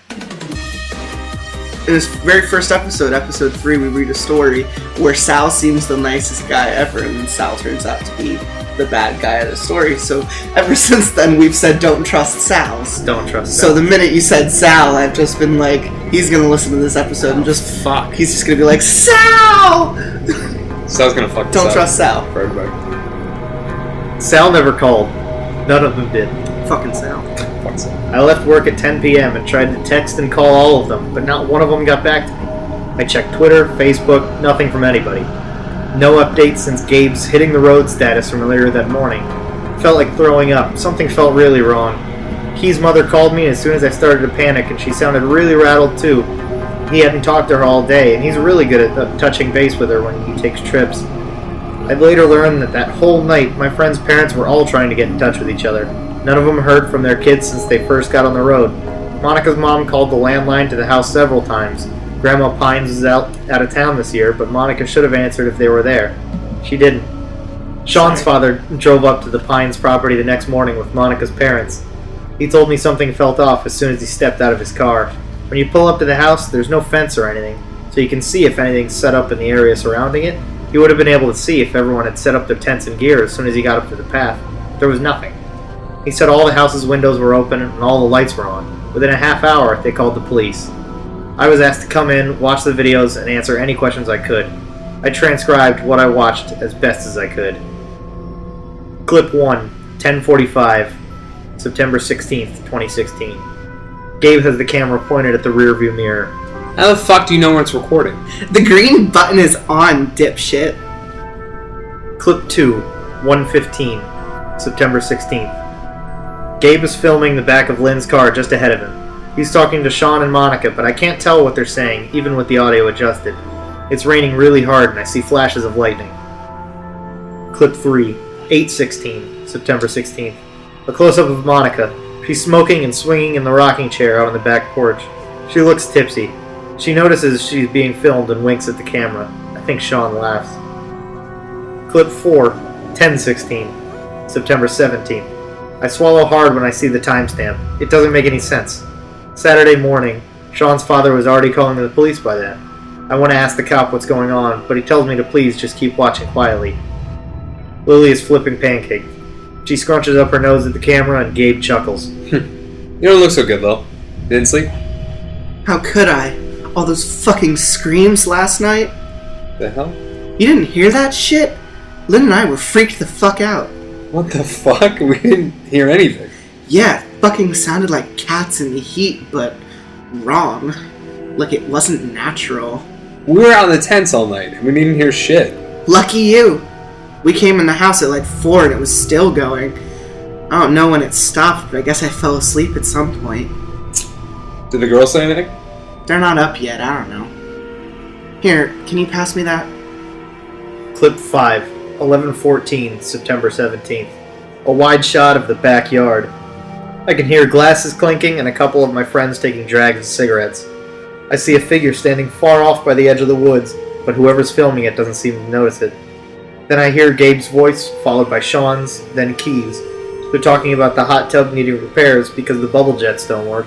In his very first episode, episode 3, we read a story where Sal seems the nicest guy ever, and then Sal turns out to be the bad guy of the story. So ever since then, we've said don't trust Sal's. Don't trust Sal. So the minute you said Sal, I've just been like, he's gonna listen to this episode and just fuck. He's just gonna be like, Sal! Sal's gonna fuck this Don't up trust Sal. for everybody. Sal never called. None of them did. Fucking Sal. Fuck Sal. I left work at 10 p.m. and tried to text and call all of them, but not one of them got back to me. I checked Twitter, Facebook, nothing from anybody. No updates since Gabe's hitting the road status from earlier that morning. Felt like throwing up. Something felt really wrong. Key's mother called me as soon as I started to panic, and she sounded really rattled too. He hadn't talked to her all day, and he's really good at touching base with her when he takes trips. I'd later learned that whole night, my friend's parents were all trying to get in touch with each other. None of them heard from their kids since they first got on the road. Monica's mom called the landline to the house several times. Grandma Pines was out of town this year, but Monica should have answered if they were there. She didn't. Sean's father drove up to the Pines property the next morning with Monica's parents. He told me something felt off as soon as he stepped out of his car. When you pull up to the house, there's no fence or anything, so you can see if anything's set up in the area surrounding it. He would have been able to see if everyone had set up their tents and gear as soon as he got up to the path. There was nothing. He said all the house's windows were open and all the lights were on. Within a half hour, they called the police. I was asked to come in, watch the videos, and answer any questions I could. I transcribed what I watched as best as I could. Clip 1, 10:45, September 16th, 2016. Gabe has the camera pointed at the rearview mirror. How the fuck do you know when it's recording? The green button is on, dipshit. Clip 2, 1:15, September 16th. Gabe is filming the back of Lynn's car just ahead of him. He's talking to Sean and Monica, but I can't tell what they're saying, even with the audio adjusted. It's raining really hard and I see flashes of lightning. Clip 3, 8:16, September 16th. A close-up of Monica. She's smoking and swinging in the rocking chair out on the back porch. She looks tipsy. She notices she's being filmed and winks at the camera. I think Sean laughs. Clip 4, 10:16, September 17th. I swallow hard when I see the timestamp. It doesn't make any sense. Saturday morning. Sean's father was already calling the police by then. I want to ask the cop what's going on, but he tells me to please just keep watching quietly. Lily is flipping pancakes. She scrunches up her nose at the camera and Gabe chuckles. You don't look so good, though. You didn't sleep? How could I? All those fucking screams last night? The hell? You didn't hear that shit? Lynn and I were freaked the fuck out. What the fuck? We didn't hear anything. Yeah, it fucking sounded like cats in the heat, but wrong. Like it wasn't natural. We were out in the tents all night, and we didn't hear shit. Lucky you. We came in the house at like 4 and it was still going. I don't know when it stopped, but I guess I fell asleep at some point. Did the girls say anything? They're not up yet, I don't know. Here, can you pass me that? Clip 5, 11:14, September 17th. A wide shot of the backyard. I can hear glasses clinking and a couple of my friends taking drags of cigarettes. I see a figure standing far off by the edge of the woods, but whoever's filming it doesn't seem to notice it. Then I hear Gabe's voice, followed by Sean's, then Key's. They're talking about the hot tub needing repairs because the bubble jets don't work,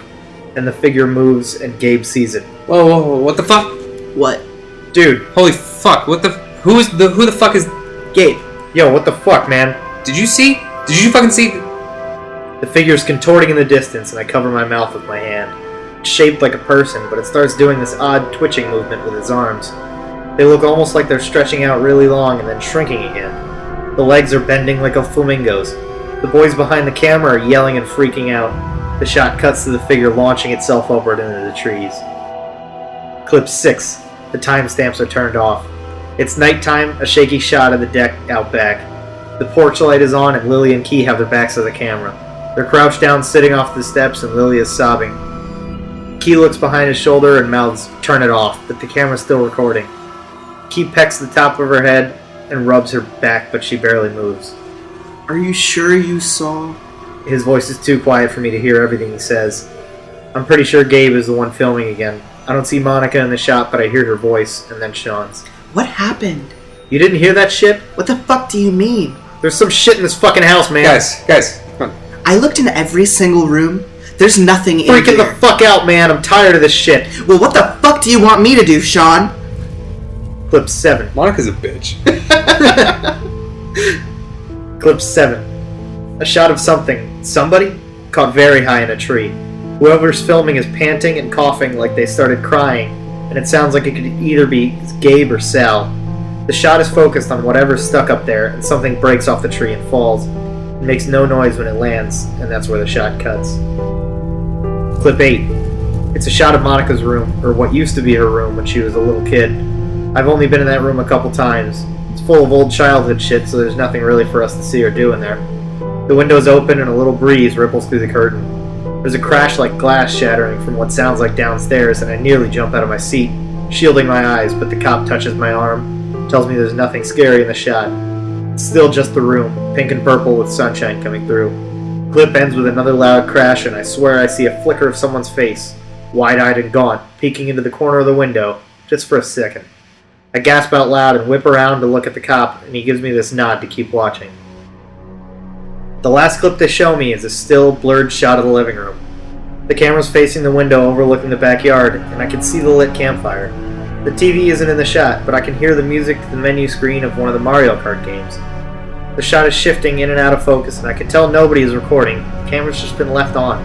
and the figure moves and Gabe sees it. Whoa, what the fuck? What? Dude, Holy fuck, who the fuck is... Gabe. yo, what the fuck, man? Did you see? Did you fucking see? The figure's contorting in the distance, and I cover my mouth with my hand. It's shaped like a person, but it starts doing this odd twitching movement with its arms. They look almost like they're stretching out really long and then shrinking again. The legs are bending like a flamingo's. The boys behind the camera are yelling and freaking out. The shot cuts to the figure launching itself upward into the trees. Clip 6. The timestamps are turned off. It's nighttime, a shaky shot of the deck out back. The porch light is on and Lily and Key have their backs to the camera. They're crouched down sitting off the steps and Lily is sobbing. Key looks behind his shoulder and mouths, "Turn it off," but the camera's still recording. Key pecks the top of her head and rubs her back, but she barely moves. Are you sure you saw? His voice is too quiet for me to hear everything he says. I'm pretty sure Gabe is the one filming again. I don't see Monica in the shot, but I hear her voice, and then Sean's. What happened? You didn't hear that shit? What the fuck do you mean? There's some shit in this fucking house, man. Guys, come on. I looked in every single room. There's nothing in Freaking there. the fuck out, man. I'm tired of this shit. Well, what the fuck do you want me to do, Sean? Clip 7. Monica's a bitch. Clip 7. A shot of somebody, caught very high in a tree. Whoever's filming is panting and coughing like they started crying, and it sounds like it could either be Gabe or Sal. The shot is focused on whatever's stuck up there, and something breaks off the tree and falls. It makes no noise when it lands, and that's where the shot cuts. Clip 8. It's a shot of Monica's room, or what used to be her room when she was a little kid. I've only been in that room a couple times. It's full of old childhood shit, so there's nothing really for us to see or do in there. The window's open and a little breeze ripples through the curtain. There's a crash like glass shattering from what sounds like downstairs, and I nearly jump out of my seat, shielding my eyes, but the cop touches my arm, tells me there's nothing scary in the shot. It's still just the room, pink and purple with sunshine coming through. Clip ends with another loud crash, and I swear I see a flicker of someone's face, wide-eyed and gaunt, peeking into the corner of the window, just for a second. I gasp out loud and whip around to look at the cop, and he gives me this nod to keep watching. The last clip they show me is a still, blurred shot of the living room. The camera's facing the window overlooking the backyard, and I can see the lit campfire. The TV isn't in the shot, but I can hear the music to the menu screen of one of the Mario Kart games. The shot is shifting in and out of focus, and I can tell nobody is recording. The camera's just been left on.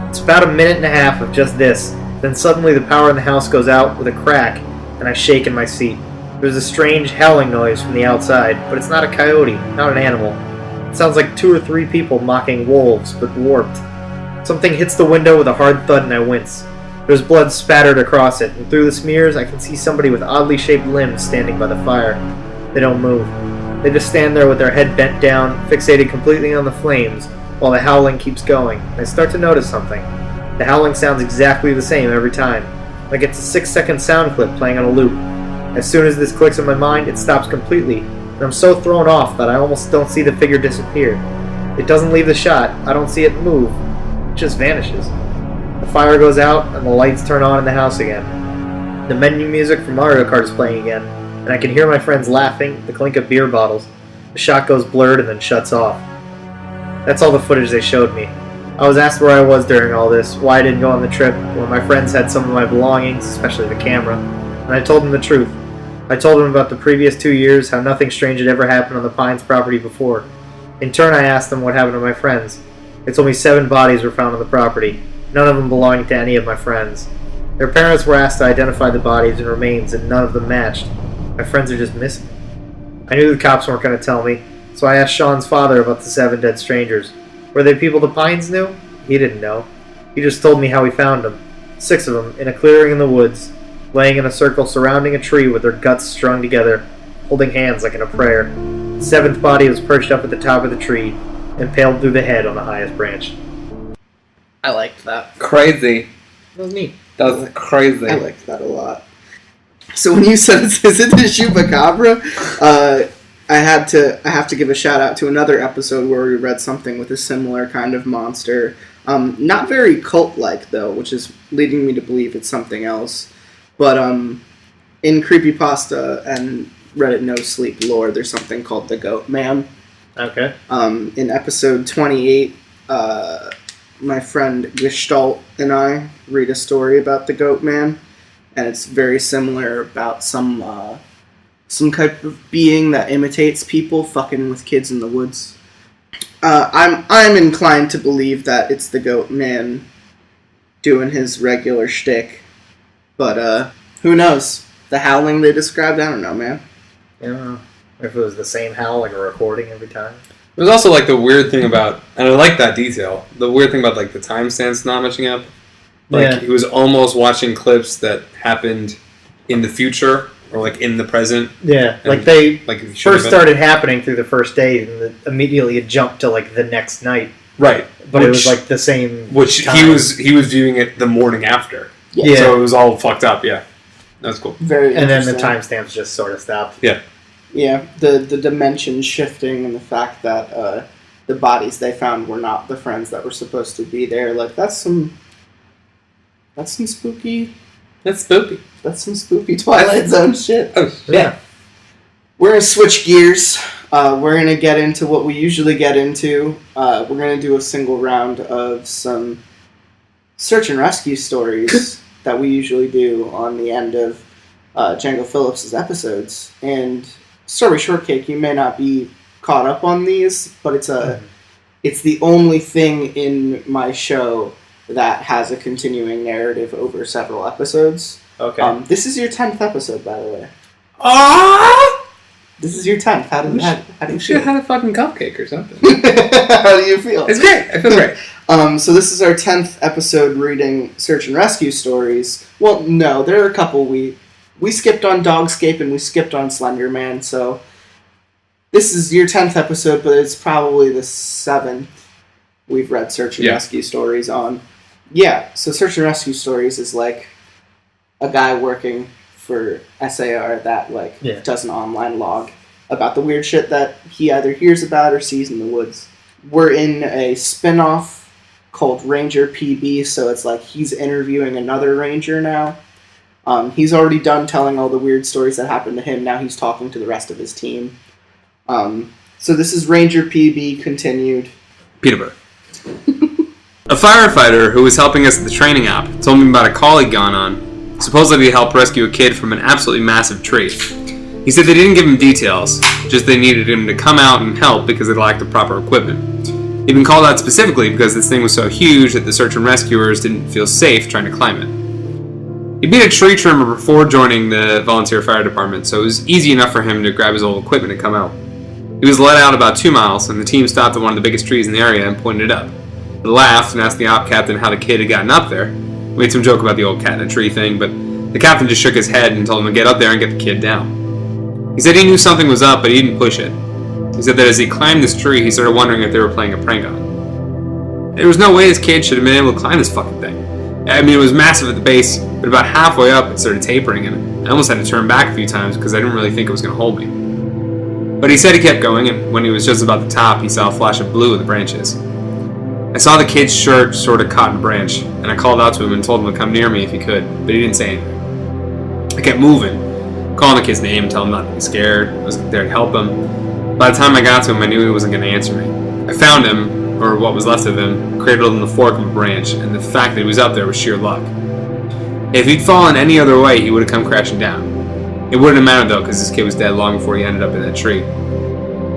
It's about a minute and a half of just this, then suddenly the power in the house goes out with a crack, and I shake in my seat. There's a strange howling noise from the outside, but it's not a coyote, not an animal. It sounds like 2 or 3 people mocking wolves, but warped. Something hits the window with a hard thud and I wince. There's blood spattered across it, and through the smears I can see somebody with oddly shaped limbs standing by the fire. They don't move. They just stand there with their head bent down, fixated completely on the flames, while the howling keeps going. I start to notice something. The howling sounds exactly the same every time, like it's a 6-second sound clip playing on a loop. As soon as this clicks in my mind, it stops completely, and I'm so thrown off that I almost don't see the figure disappear. It doesn't leave the shot, I don't see it move, it just vanishes. The fire goes out, and the lights turn on in the house again. The menu music from Mario Kart is playing again, and I can hear my friends laughing, the clink of beer bottles. The shot goes blurred and then shuts off. That's all the footage they showed me. I was asked where I was during all this, why I didn't go on the trip, when my friends had some of my belongings, especially the camera, and I told them the truth. I told them about the previous 2 years, how nothing strange had ever happened on the Pines property before. In turn, I asked them what happened to my friends. They told me 7 bodies were found on the property, none of them belonging to any of my friends. Their parents were asked to identify the bodies and remains, and none of them matched. My friends are just missing. I knew the cops weren't going to tell me, so I asked Sean's father about the 7 dead strangers. Were they people the Pines knew? He didn't know. He just told me how he found them. 6 of them, in a clearing in the woods, laying in a circle surrounding a tree with their guts strung together, holding hands like in a prayer. The 7th body was perched up at the top of the tree, impaled through the head on the highest branch. I liked that. Crazy. That was neat. That was crazy. I liked that a lot. So when you said, is it the chupacabra? I have to give a shout out to another episode where we read something with a similar kind of monster. Not very cult-like, though, which is leading me to believe it's something else. But in Creepypasta and Reddit No Sleep lore, there's something called the Goat Man. Okay. In episode 28, my friend Gestalt and I read a story about the Goat Man, and it's very similar about some type of being that imitates people fucking with kids in the woods. I'm inclined to believe that it's the Goat Man doing his regular shtick, but who knows? The howling they described, I don't know, man. Yeah. If it was the same howl, like a recording every time. There's also like the weird thing about, and I like that detail. The weird thing about like the timestamps not matching up. Like he was almost watching clips that happened in the future or like in the present. Yeah, like they first started happening through the first day, and immediately it jumped to like the next night. Right, but it was like the same. Which time. he was viewing it the morning after. Yeah, so it was all fucked up. Yeah, that's cool. Very. And then the timestamps just sort of stopped. Yeah. Yeah, the dimensions shifting and the fact that the bodies they found were not the friends that were supposed to be there. Like that's some spooky. That's spooky. That's some spooky Twilight Zone shit. Oh yeah. We're gonna switch gears. We're gonna get into what we usually get into. We're gonna do a single round of some search and rescue stories that we usually do on the end of Django Phillips' episodes. And Strawberry Shortcake, you may not be caught up on these, but it's the only thing in my show that has a continuing narrative over several episodes. Okay. This is your 10th episode, by the way. Ah! This is your 10th. How do you You should have had a fucking cupcake or something. How do you feel? It's great. I feel great. So this is our 10th episode reading search and rescue stories. Well, no, there are a couple we skipped on Dogscape and we skipped on Slender Man, so this is your 10th episode, but it's probably the 7th we've read search and rescue stories on. Yeah, so search and rescue stories is like a guy working for SAR that does an online log about the weird shit that he either hears about or sees in the woods. We're in a spin-off called Ranger PB, so it's like he's interviewing another ranger now. He's already done telling all the weird stories that happened to him. Now he's talking to the rest of his team. So this is Ranger PB continued. Peanut butter. A firefighter who was helping us at the training app told me about a call he'd gone on. Supposedly he helped rescue a kid from an absolutely massive tree. He said they didn't give him details, just they needed him to come out and help because they lacked the proper equipment. He'd been called out specifically because this thing was so huge that the search and rescuers didn't feel safe trying to climb it. He'd been a tree trimmer before joining the volunteer fire department, so it was easy enough for him to grab his old equipment and come out. He was let out about 2 miles, and the team stopped at one of the biggest trees in the area and pointed it up. They laughed and asked the op captain how the kid had gotten up there. We made some joke about the old cat in a tree thing, but the captain just shook his head and told him to get up there and get the kid down. He said he knew something was up, but he didn't push it. He said that as he climbed this tree, he started wondering if they were playing a prank on him. There was no way his kid should have been able to climb this fucking thing. I mean, it was massive at the base, but about halfway up, it started tapering, and I almost had to turn back a few times because I didn't really think it was going to hold me. But he said he kept going, and when he was just about the top, he saw a flash of blue in the branches. I saw the kid's shirt sort of caught in a branch, and I called out to him and told him to come near me if he could, but he didn't say anything. I kept moving, calling the kid's name, telling him not to be scared. I was there to help him. By the time I got to him, I knew he wasn't going to answer me. I found him, or what was left of him, cradled in the fork of a branch, and the fact that he was up there was sheer luck. If he'd fallen any other way, he would have come crashing down. It wouldn't have mattered though, because this kid was dead long before he ended up in that tree.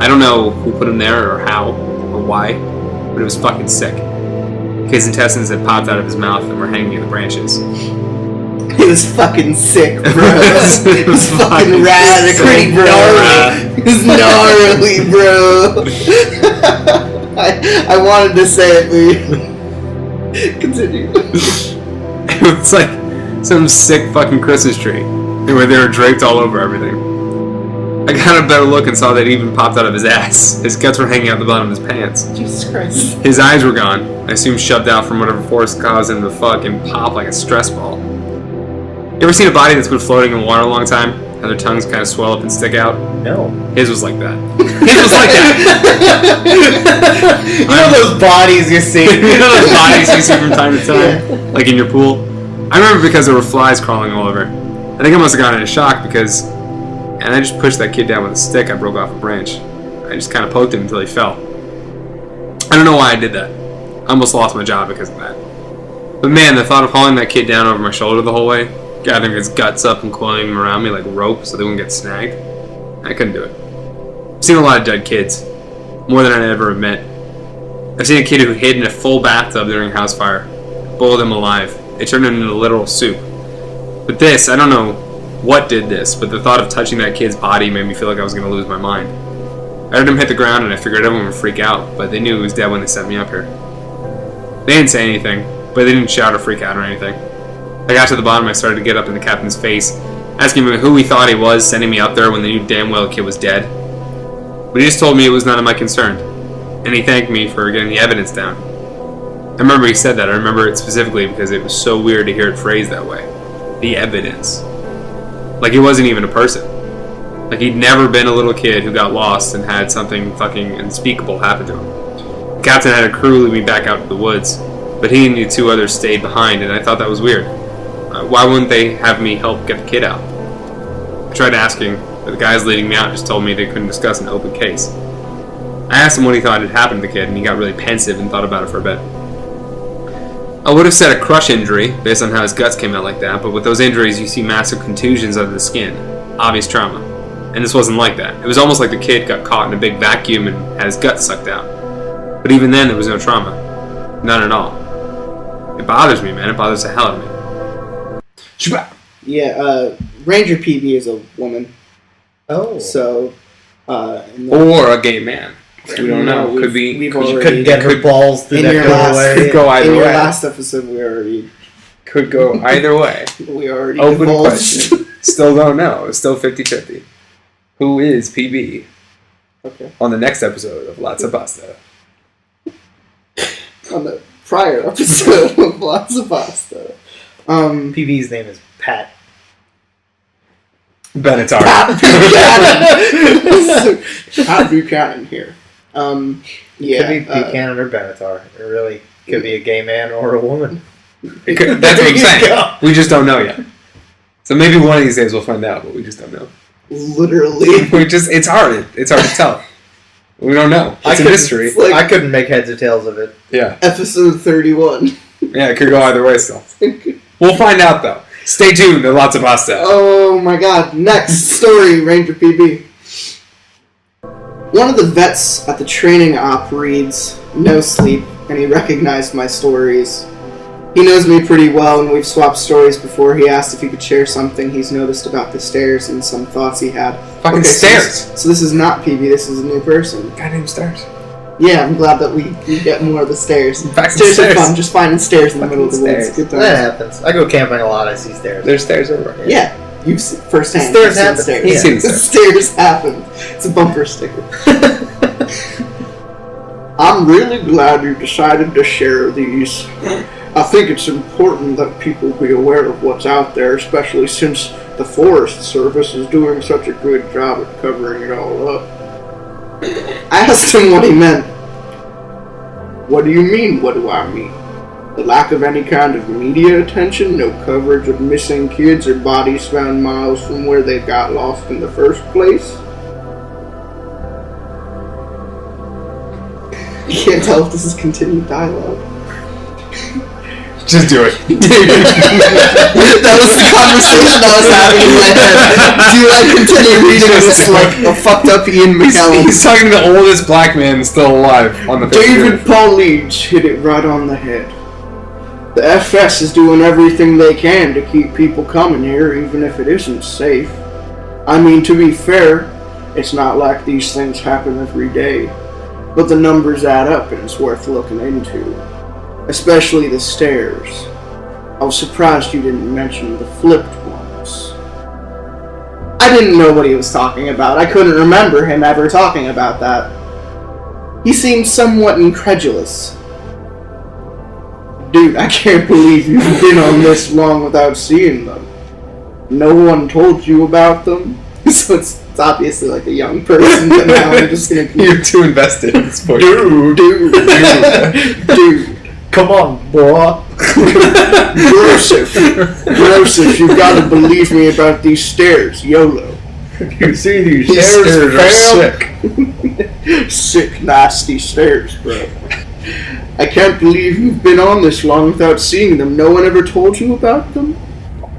I don't know who put him there, or how, or why, but it was fucking sick. The kid's intestines had popped out of his mouth and were hanging in the branches. It was fucking sick, bro. It was fucking rad, pretty gnarly. It was gnarly, bro. I wanted to say it, but continue. It was like some sick fucking Christmas tree, where they were draped all over everything. I got a better look and saw that it even popped out of his ass. His guts were hanging out the bottom of his pants. Jesus Christ. His eyes were gone. I assume shoved out from whatever force caused him to fucking pop like a stress ball. You ever seen a body that's been floating in water a long time? How their tongues kind of swell up and stick out? No. His was like that. His was like that. You know those bodies you see? You know those bodies you see from time to time? Like in your pool? I remember because there were flies crawling all over. I think I must have gotten in a shock because... And I just pushed that kid down with a stick I broke off a branch. I just kind of poked him until he fell. I don't know why I did that. I almost lost my job because of that. But man, the thought of hauling that kid down over my shoulder the whole way, gathering his guts up and coiling them around me like rope so they wouldn't get snagged, I couldn't do it. I've seen a lot of dead kids. More than I'd ever admit. I've seen a kid who hid in a full bathtub during a house fire. Boiled him alive. They turned him into literal soup. But this, I don't know what did this, but the thought of touching that kid's body made me feel like I was going to lose my mind. I heard him hit the ground and I figured everyone would freak out, but they knew he was dead when they sent me up here. They didn't say anything, but they didn't shout or freak out or anything. I got to the bottom, I started to get up in the captain's face, asking him who he thought he was sending me up there when they knew damn well the kid was dead. But he just told me it was none of my concern, and he thanked me for getting the evidence down. I remember he said that. I remember it specifically because it was so weird to hear it phrased that way. The evidence. Like he wasn't even a person. Like he'd never been a little kid who got lost and had something fucking unspeakable happen to him. The captain had a crew lead me back out to the woods, but he and the two others stayed behind, and I thought that was weird. Why wouldn't they have me help get the kid out? I tried asking, but the guys leading me out just told me they couldn't discuss an open case. I asked him what he thought had happened to the kid, and he got really pensive and thought about it for a bit. I would have said a crush injury, based on how his guts came out like that, but with those injuries you see massive contusions under the skin. Obvious trauma. And this wasn't like that. It was almost like the kid got caught in a big vacuum and had his guts sucked out. But even then, there was no trauma. None at all. It bothers me, man. It bothers the hell out of me. Yeah, Ranger PB is a woman. Oh. So, Or a gay man. We don't know. Could be. We've She already, couldn't get her balls through in that your last- doorway. Could go either in your way. last episode, Could go either way. we already Open divulged. question. Still don't know. It's still 50-50. Who is PB? Okay. On the next episode of Lotsa Pasta. On the prior episode of Lots of Pasta. PB's name is Pat. Benatar. Pat Buchanan here. Yeah. Could be Buchanan or Benatar. It really could be a gay man or a woman. That's what I'm There you saying. go. We just don't know yet. So maybe one of these days we'll find out, but we just don't know. Literally. It's hard. It's hard to tell. We don't know. It's a mystery. Like- I couldn't make heads or tails of it. Yeah. Episode 31. Yeah, it could go either way still. We'll find out though. Stay tuned to Lots of Pasta. Oh my god. Next story, Ranger PB. One of the vets at the training op reads, "No sleep," and he recognized my stories. He knows me pretty well, and we've swapped stories before. He asked if he could share something he's noticed about the stairs and some thoughts he had. Fucking stairs. So this is not PB, this is a new person. Goddamn stairs. Yeah, I'm glad that we get more of the stairs. Back to Stairs are stairs. fun, just finding stairs in the middle of the woods. Stairs. Good That times. happens. I go camping a lot. I see stairs. There's stairs everywhere. Yeah, you've seen firsthand. Stairs you've seen happen. stairs. You've seen The stairs. stairs happen. It's a bumper sticker. I'm really glad you decided to share these. I think it's important that people be aware of what's out there, especially since the Forest Service is doing such a good job at covering it all up. I asked him what he meant. What do you mean, what do I mean? The lack of any kind of media attention, no coverage of missing kids or bodies found miles from where they got lost in the first place? You can't tell if this is continued dialogue. Just do it. That was the conversation I was having in my head. Do you continue reading this like a fucked up Ian McKellen? He's talking to the oldest black man still alive on the face of the David earth. Paul Leeds hit it right on the head. The FS is doing everything they can to keep people coming here, even if it isn't safe. I mean, to be fair, it's not like these things happen every day. But the numbers add up and it's worth looking into. Especially the stairs. I was surprised you didn't mention the flipped ones. I didn't know what he was talking about. I couldn't remember him ever talking about that. He seemed somewhat incredulous. Dude, I can't believe you've been on this long without seeing them. No one told you about them? So it's obviously like a young person, but now I'm just gonna be... You're too invested in this book. Dude. Come on, boy. Joseph, you've got to believe me about these stairs, YOLO. You see these Stairs are fam? sick. Sick, nasty stairs, bro. I can't believe you've been on this long without seeing them. No one ever told you about them?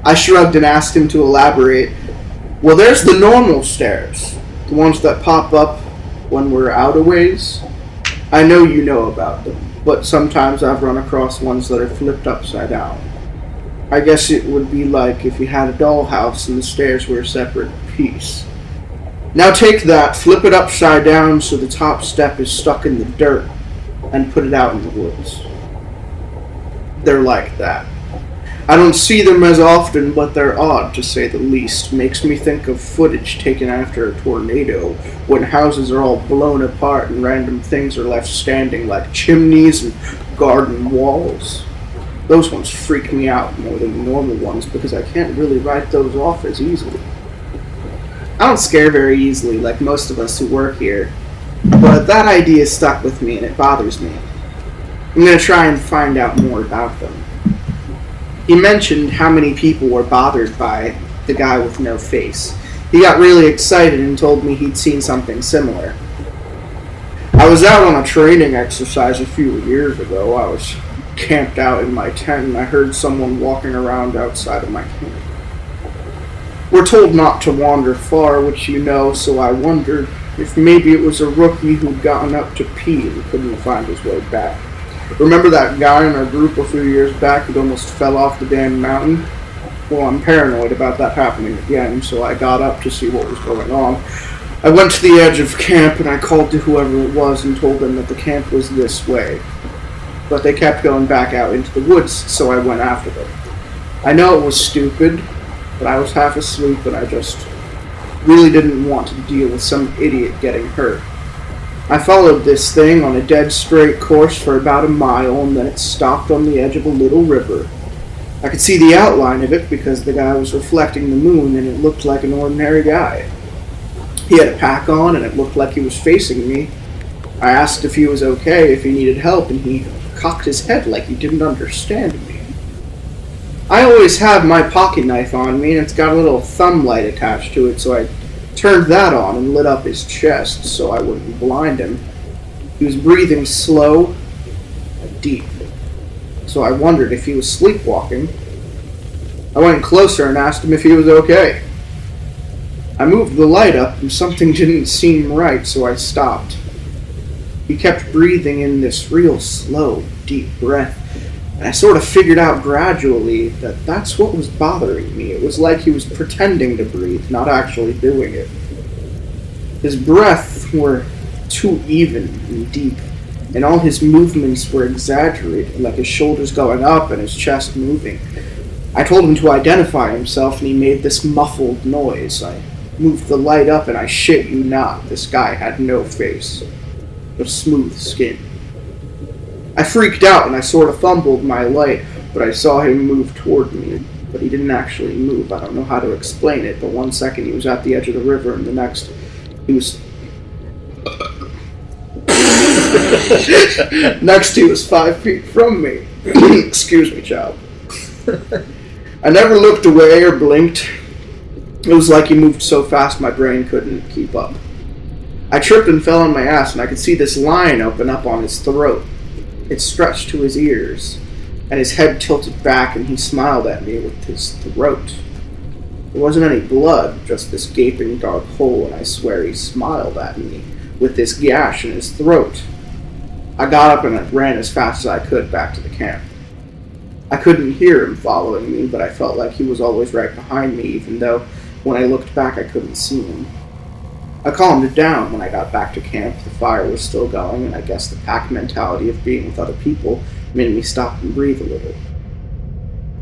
I shrugged and asked him to elaborate. Well, there's the normal stairs. The ones that pop up when we're out a ways. I know you know about them, but sometimes I've run across ones that are flipped upside down. I guess it would be like if you had a dollhouse and the stairs were a separate piece. Now take that, flip it upside down so the top step is stuck in the dirt, and put it out in the woods. They're like that. I don't see them as often, but they're odd, to say the least. Makes me think of footage taken after a tornado, when houses are all blown apart and random things are left standing like chimneys and garden walls. Those ones freak me out more than the normal ones because I can't really write those off as easily. I don't scare very easily, like most of us who work here, but that idea stuck with me and it bothers me. I'm going to try and find out more about them. He mentioned how many people were bothered by the guy with no face. He got really excited and told me he'd seen something similar. I was out on a training exercise a few years ago. I was camped out in my tent and I heard someone walking around outside of my camp. We're told not to wander far, which you know, so I wondered if maybe it was a rookie who'd gotten up to pee and couldn't find his way back. Remember that guy in our group a few years back who almost fell off the damn mountain? Well, I'm paranoid about that happening again, so I got up to see what was going on. I went to the edge of camp and I called to whoever it was and told them that the camp was this way. But they kept going back out into the woods, so I went after them. I know it was stupid, but I was half asleep and I just really didn't want to deal with some idiot getting hurt. I followed this thing on a dead straight course for about a mile, and then it stopped on the edge of a little river. I could see the outline of it because the guy was reflecting the moon, and it looked like an ordinary guy. He had a pack on, and it looked like he was facing me. I asked if he was okay, if he needed help, and he cocked his head like he didn't understand me. I always have my pocket knife on me, and it's got a little thumb light attached to it, so I turned that on and lit up his chest so I wouldn't blind him. He was breathing slow and deep, so I wondered if he was sleepwalking. I went closer and asked him if he was okay. I moved the light up and something didn't seem right, so I stopped. He kept breathing in this real slow, deep breath, and I sort of figured out gradually that that's what was bothering me. It was like he was pretending to breathe, not actually doing it. His breaths were too even and deep, and all his movements were exaggerated, like his shoulders going up and his chest moving. I told him to identify himself, and he made this muffled noise. I moved the light up, and I shit you not, this guy had no face, but smooth skin. I freaked out and I sort of fumbled my light, but I saw him move toward me. But he didn't actually move. I don't know how to explain it, but one second he was at the edge of the river and the next he was... next he was 5 feet from me. Excuse me, child. I never looked away or blinked. It was like he moved so fast my brain couldn't keep up. I tripped and fell on my ass and I could see this line open up on his throat. It stretched to his ears, and his head tilted back, and he smiled at me with his throat. There wasn't any blood, just this gaping dark hole, and I swear he smiled at me with this gash in his throat. I got up and I ran as fast as I could back to the camp. I couldn't hear him following me, but I felt like he was always right behind me, even though when I looked back I couldn't see him. I calmed down when I got back to camp. The fire was still going, and I guess the pack mentality of being with other people made me stop and breathe a little.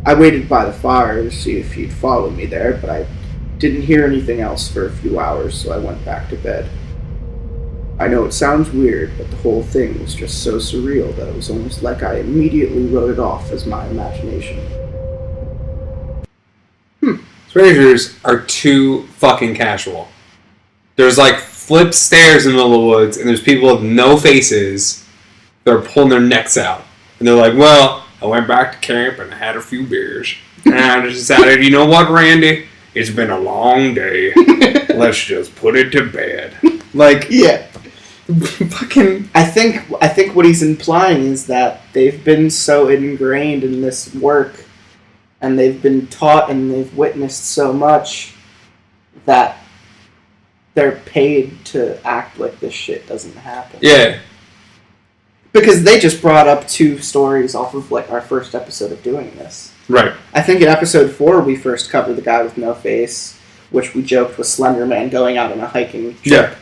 I waited by the fire to see if he'd follow me there, but I didn't hear anything else for a few hours, so I went back to bed. I know it sounds weird, but the whole thing was just so surreal that it was almost like I immediately wrote it off as my imagination. strangers are too fucking casual. There's like flipped stairs in the middle of the woods, and there's people with no faces that are pulling their necks out. And they're like, well, I went back to camp and I had a few beers. And I just decided, you know what, Randy? It's been a long day. Let's just put it to bed. Like, Yeah. fucking... I think what he's implying is that they've been so ingrained in this work, and they've been taught and they've witnessed so much that they're paid to act like this shit doesn't happen. Yeah. Because they just brought up 2 stories off of like our first episode of doing this. Right. I think in episode 4 we first covered the guy with no face, which we joked was Slender Man going out on a hiking trip. Yeah.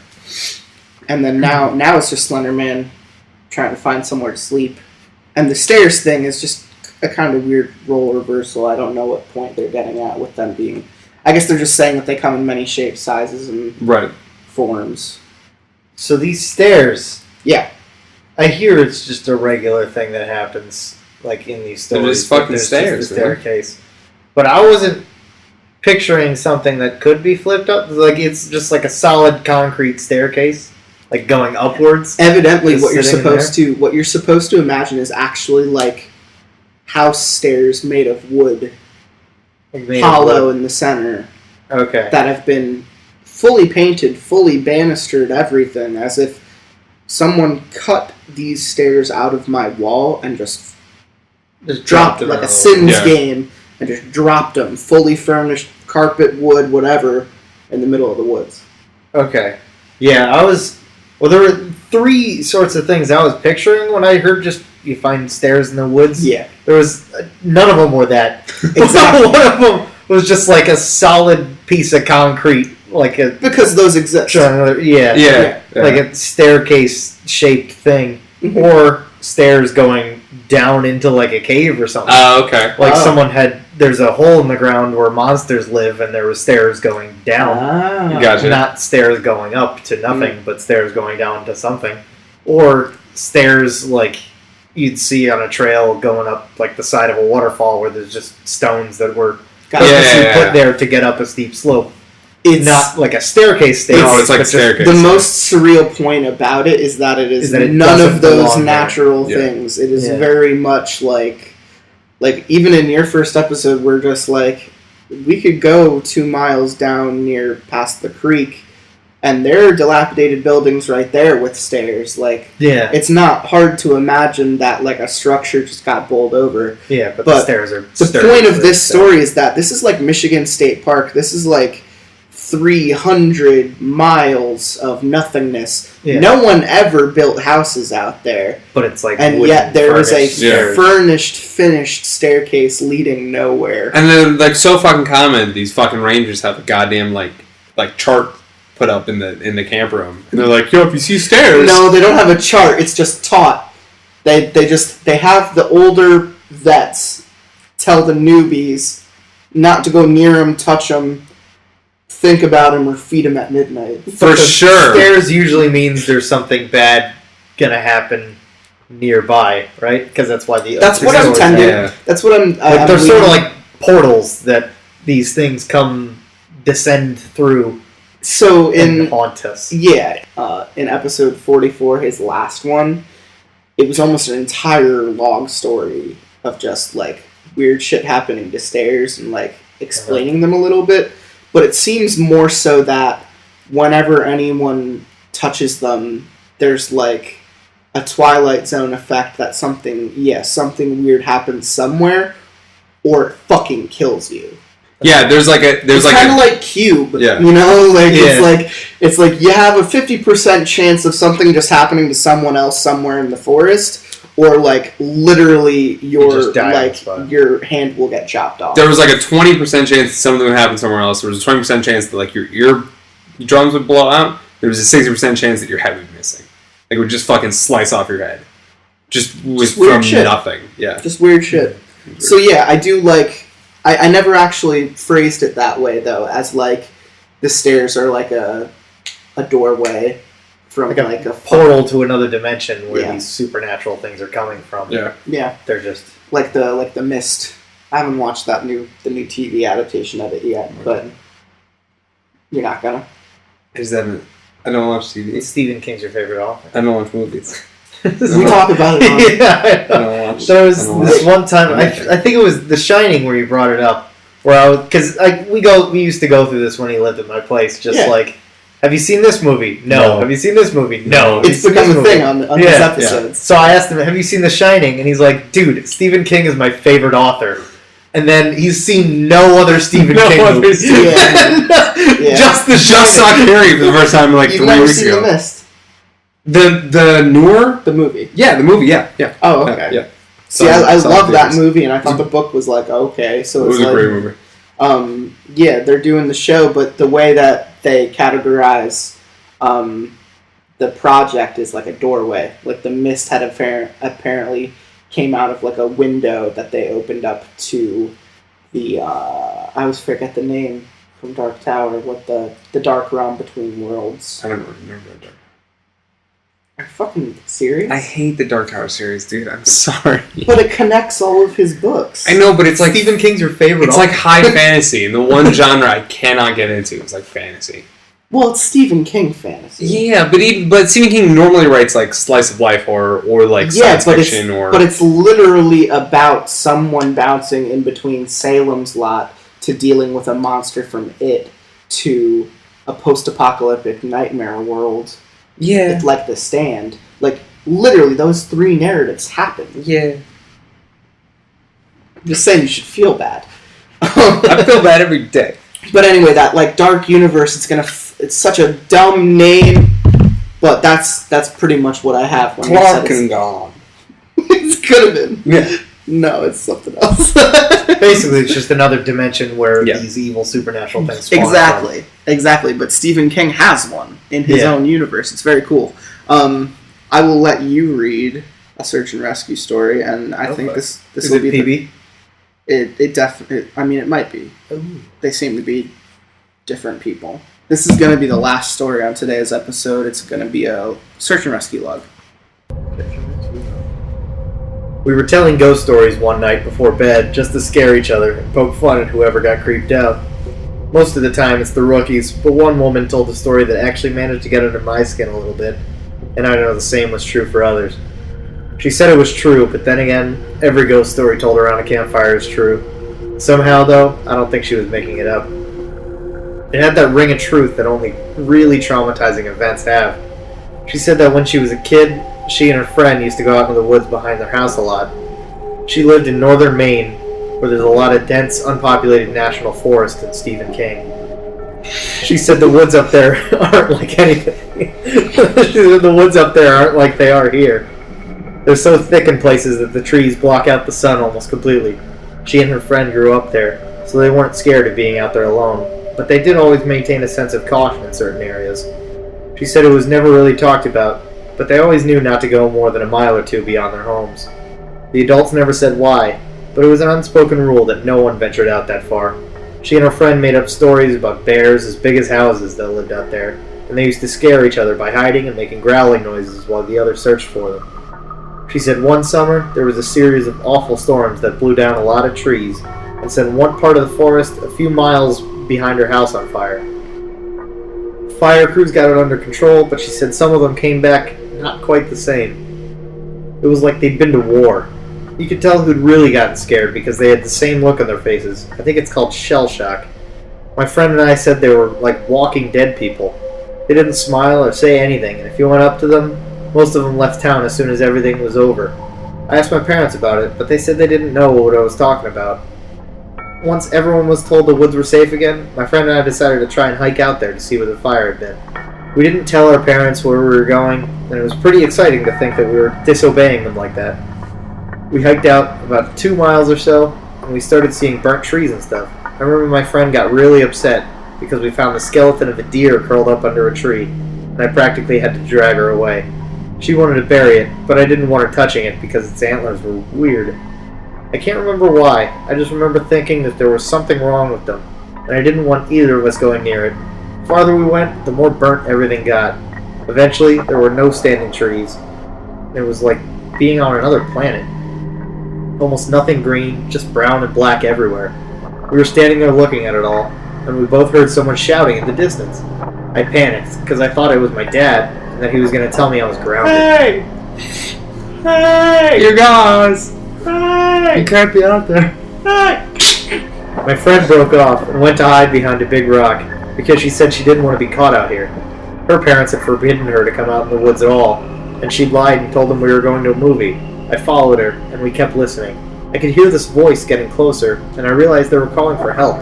And then now it's just Slender Man trying to find somewhere to sleep. And the stairs thing is just a kind of weird role reversal. I don't know what point they're getting at with them being... I guess they're just saying that they come in many shapes, sizes, and Right. forms. So these stairs, Yeah. I hear it's just a regular thing that happens, like in these stories. They're just that fucking there's stairs, just the staircase. But I wasn't picturing something that could be flipped up. Like it's just like a solid concrete staircase, like going upwards. Evidently, Just what you're sitting supposed to imagine is actually like house stairs made of wood, Like made of hollow wood. in the center, Okay. that have been fully painted, fully banistered, everything, as if someone cut these stairs out of my wall and just dropped it like on a the Sims Yeah. game and just dropped them, fully furnished, carpet, wood, whatever, in the middle of the woods. Okay. Yeah, well, there were 3 sorts of things I was picturing when I heard just you find stairs in the woods. Yeah. There was none of them were that. Exactly. One of them was just like a solid piece of concrete, like a Because those exist. Yeah. like a staircase shaped thing, Mhm. or stairs going down into like a cave or something. Oh, okay. Like Oh. someone there's a hole in the ground where monsters live, and there was stairs going down. Ah. Gotcha. Not stairs going up to nothing, but stairs going down to something. Or stairs like you'd see on a trail going up like the side of a waterfall where there's just stones that were Gotcha. purposely Yeah. put there to get up a steep slope. It's Not like a staircase staircase. No, it's like a but just- staircase. the most surreal point about it is that it is that it none doesn't of those belong there. natural Yeah. things. It is Yeah. very much like even in your first episode, we're just like, we could go 2 miles down near past the creek, and there are dilapidated buildings right there with stairs. Like, Yeah, it's not hard to imagine that like a structure just got bowled over. yeah, but but the stairs are. The sturdy point for of this it, so- story is that this is like Michigan State Park. This is like 300 miles of nothingness. Yeah. No one ever built houses out there. but it's like, And wooden yet there is a furnished stairs. furnished, finished staircase leading nowhere. And then, like, so fucking common, these fucking rangers have a goddamn, like chart put up in the camp room. And they're like, yo, if you see stairs... No, they don't have a chart. It's just taught. They have the older vets tell the newbies not to go near them, touch them, think about them, or feed them at midnight. For Because sure. Stairs usually means there's something bad gonna happen nearby, right? Because that's why That's what I'm stories tending. Yeah. That's what I'm. Like, they're I'm sort of leaning- like portals that these things descend through so and in haunt us. in episode 44, his last one, it was almost an entire log story of just like weird shit happening to stairs and like explaining them a little bit. But it seems more so that whenever anyone touches them, there's like a Twilight Zone effect that something weird happens somewhere, or it fucking kills you. Yeah, there's It's kind of like Cube, Yeah. you know, like Yeah. it's like you have a 50% chance of something just happening to someone else somewhere in the forest, or like literally just die on the spot. your hand will get chopped off. There was like a 20% chance that something would happen somewhere else. There was a 20% chance that like your eardrums would blow out. There was a 60% chance that your head would be missing. Like it would just fucking slice off your head. Just weird from shit. nothing. Yeah. Just weird shit. So yeah, I do like. I never actually phrased it that way though, as like the stairs are like a doorway from like a Portal to another dimension where Yeah. these supernatural things are coming from. Yeah. Yeah, They're just like the mist I haven't watched the new TV adaptation of it yet, but you're not gonna. I just haven't. I don't watch TV. Stephen King's your favorite author. I don't watch movies. We talk about it. On. Yeah, I I know. don't watch. There was I don't this watch. one time, I think it was The Shining where you brought it up, where I was, because we used to go through this when he lived at my place, just Yeah. like, have you seen this movie? No. Have you seen this movie? No. Have you It's seen become this a movie? thing on these Yeah. episodes. So I asked him, have you seen The Shining? And he's like, dude, Stephen King is my favorite author. And then he's seen no other Stephen King other movies. Stephen Yeah. Just The Just saw Shining. Carrie for the first time like You've 3 never weeks seen ago. The Mist, The newer? the movie. Yeah, the movie. Yeah. Oh, okay. Yeah. See, I Saw love that theaters. movie, and I thought the book was like okay. So It it's was a like, great movie. yeah, they're doing the show, but the way that they categorize the project is like a doorway. Like the mist had apparently came out of like a window that they opened up to the I always forget the name from Dark Tower. What the dark realm between worlds? I don't remember that. Are you fucking serious? I hate the Dark Tower series, dude. I'm sorry. But it connects all of his books. I know, but it's like Stephen King's your favorite it's author. like high fantasy, and the one genre I cannot get into is like fantasy. Well, it's Stephen King fantasy. Yeah, but Stephen King normally writes like slice of life horror or like science fiction but it's literally about someone bouncing in between Salem's Lot to dealing with a monster from It to a post-apocalyptic nightmare world. yeah, It's like The Stand. Like, literally, those three narratives happen. yeah. I'm just saying you should feel bad. I feel bad every day. But anyway, that, like, dark universe, it's such a dumb name, but that's pretty much what I have when Clark I said and gone. it could have been. Yeah. No, it's something else. Basically, it's just another dimension where Yeah. these evil supernatural things spawn Exactly. But Stephen King has one in his Yeah. own universe. It's very cool. I will let you read a search and rescue story, and I think this Is will it be PB? it definitely. I mean, it might be. Ooh. They seem to be different people. This is going to be the last story on today's episode. It's going to be a search and rescue log. We were telling ghost stories one night before bed just to scare each other and poke fun at whoever got creeped out. Most of the time it's the rookies, but one woman told a story that actually managed to get under my skin a little bit, and I know the same was true for others. She said it was true, but then again, every ghost story told around a campfire is true. Somehow, though, I don't think she was making it up. It had that ring of truth that only really traumatizing events have. She said that when she was a kid, she and her friend used to go out in the woods behind their house a lot. She lived in northern Maine, where there's a lot of dense, unpopulated national forest in Stephen King. She said the woods up there aren't like anything. She said the woods up there aren't like they are here. They're so thick in places that the trees block out the sun almost completely. She and her friend grew up there, so they weren't scared of being out there alone, but they did always maintain a sense of caution in certain areas. She said it was never really talked about, but they always knew not to go more than a mile or two beyond their homes. The adults never said why, but it was an unspoken rule that no one ventured out that far. She and her friend made up stories about bears as big as houses that lived out there, and they used to scare each other by hiding and making growling noises while the others searched for them. She said one summer there was a series of awful storms that blew down a lot of trees and set one part of the forest a few miles behind her house on fire. Fire crews got it under control, but she said some of them came back not quite the same. It was like they'd been to war. You could tell who'd really gotten scared because they had the same look on their faces. I think it's called shell shock. My friend and I said they were like walking dead people. They didn't smile or say anything, and if you went up to them, most of them left town as soon as everything was over. I asked my parents about it, but they said they didn't know what I was talking about. Once everyone was told the woods were safe again, my friend and I decided to try and hike out there to see where the fire had been. We didn't tell our parents where we were going, and it was pretty exciting to think that we were disobeying them like that. We hiked out about 2 miles or so, and we started seeing burnt trees and stuff. I remember my friend got really upset because we found the skeleton of a deer curled up under a tree, and I practically had to drag her away. She wanted to bury it, but I didn't want her touching it because its antlers were weird. I can't remember why, I just remember thinking that there was something wrong with them, and I didn't want either of us going near it. The farther we went, the more burnt everything got. Eventually, there were no standing trees. It was like being on another planet. Almost nothing green, just brown and black everywhere. We were standing there looking at it all, and we both heard someone shouting in the distance. I panicked, because I thought it was my dad, and that he was going to tell me I was grounded. Hey! Hey! You guys! Hey! You can't be out there. Hey! My friend broke off and went to hide behind a big rock, because she said she didn't want to be caught out here. Her parents had forbidden her to come out in the woods at all, and she lied and told them we were going to a movie. I followed her, and we kept listening. I could hear this voice getting closer, and I realized they were calling for help.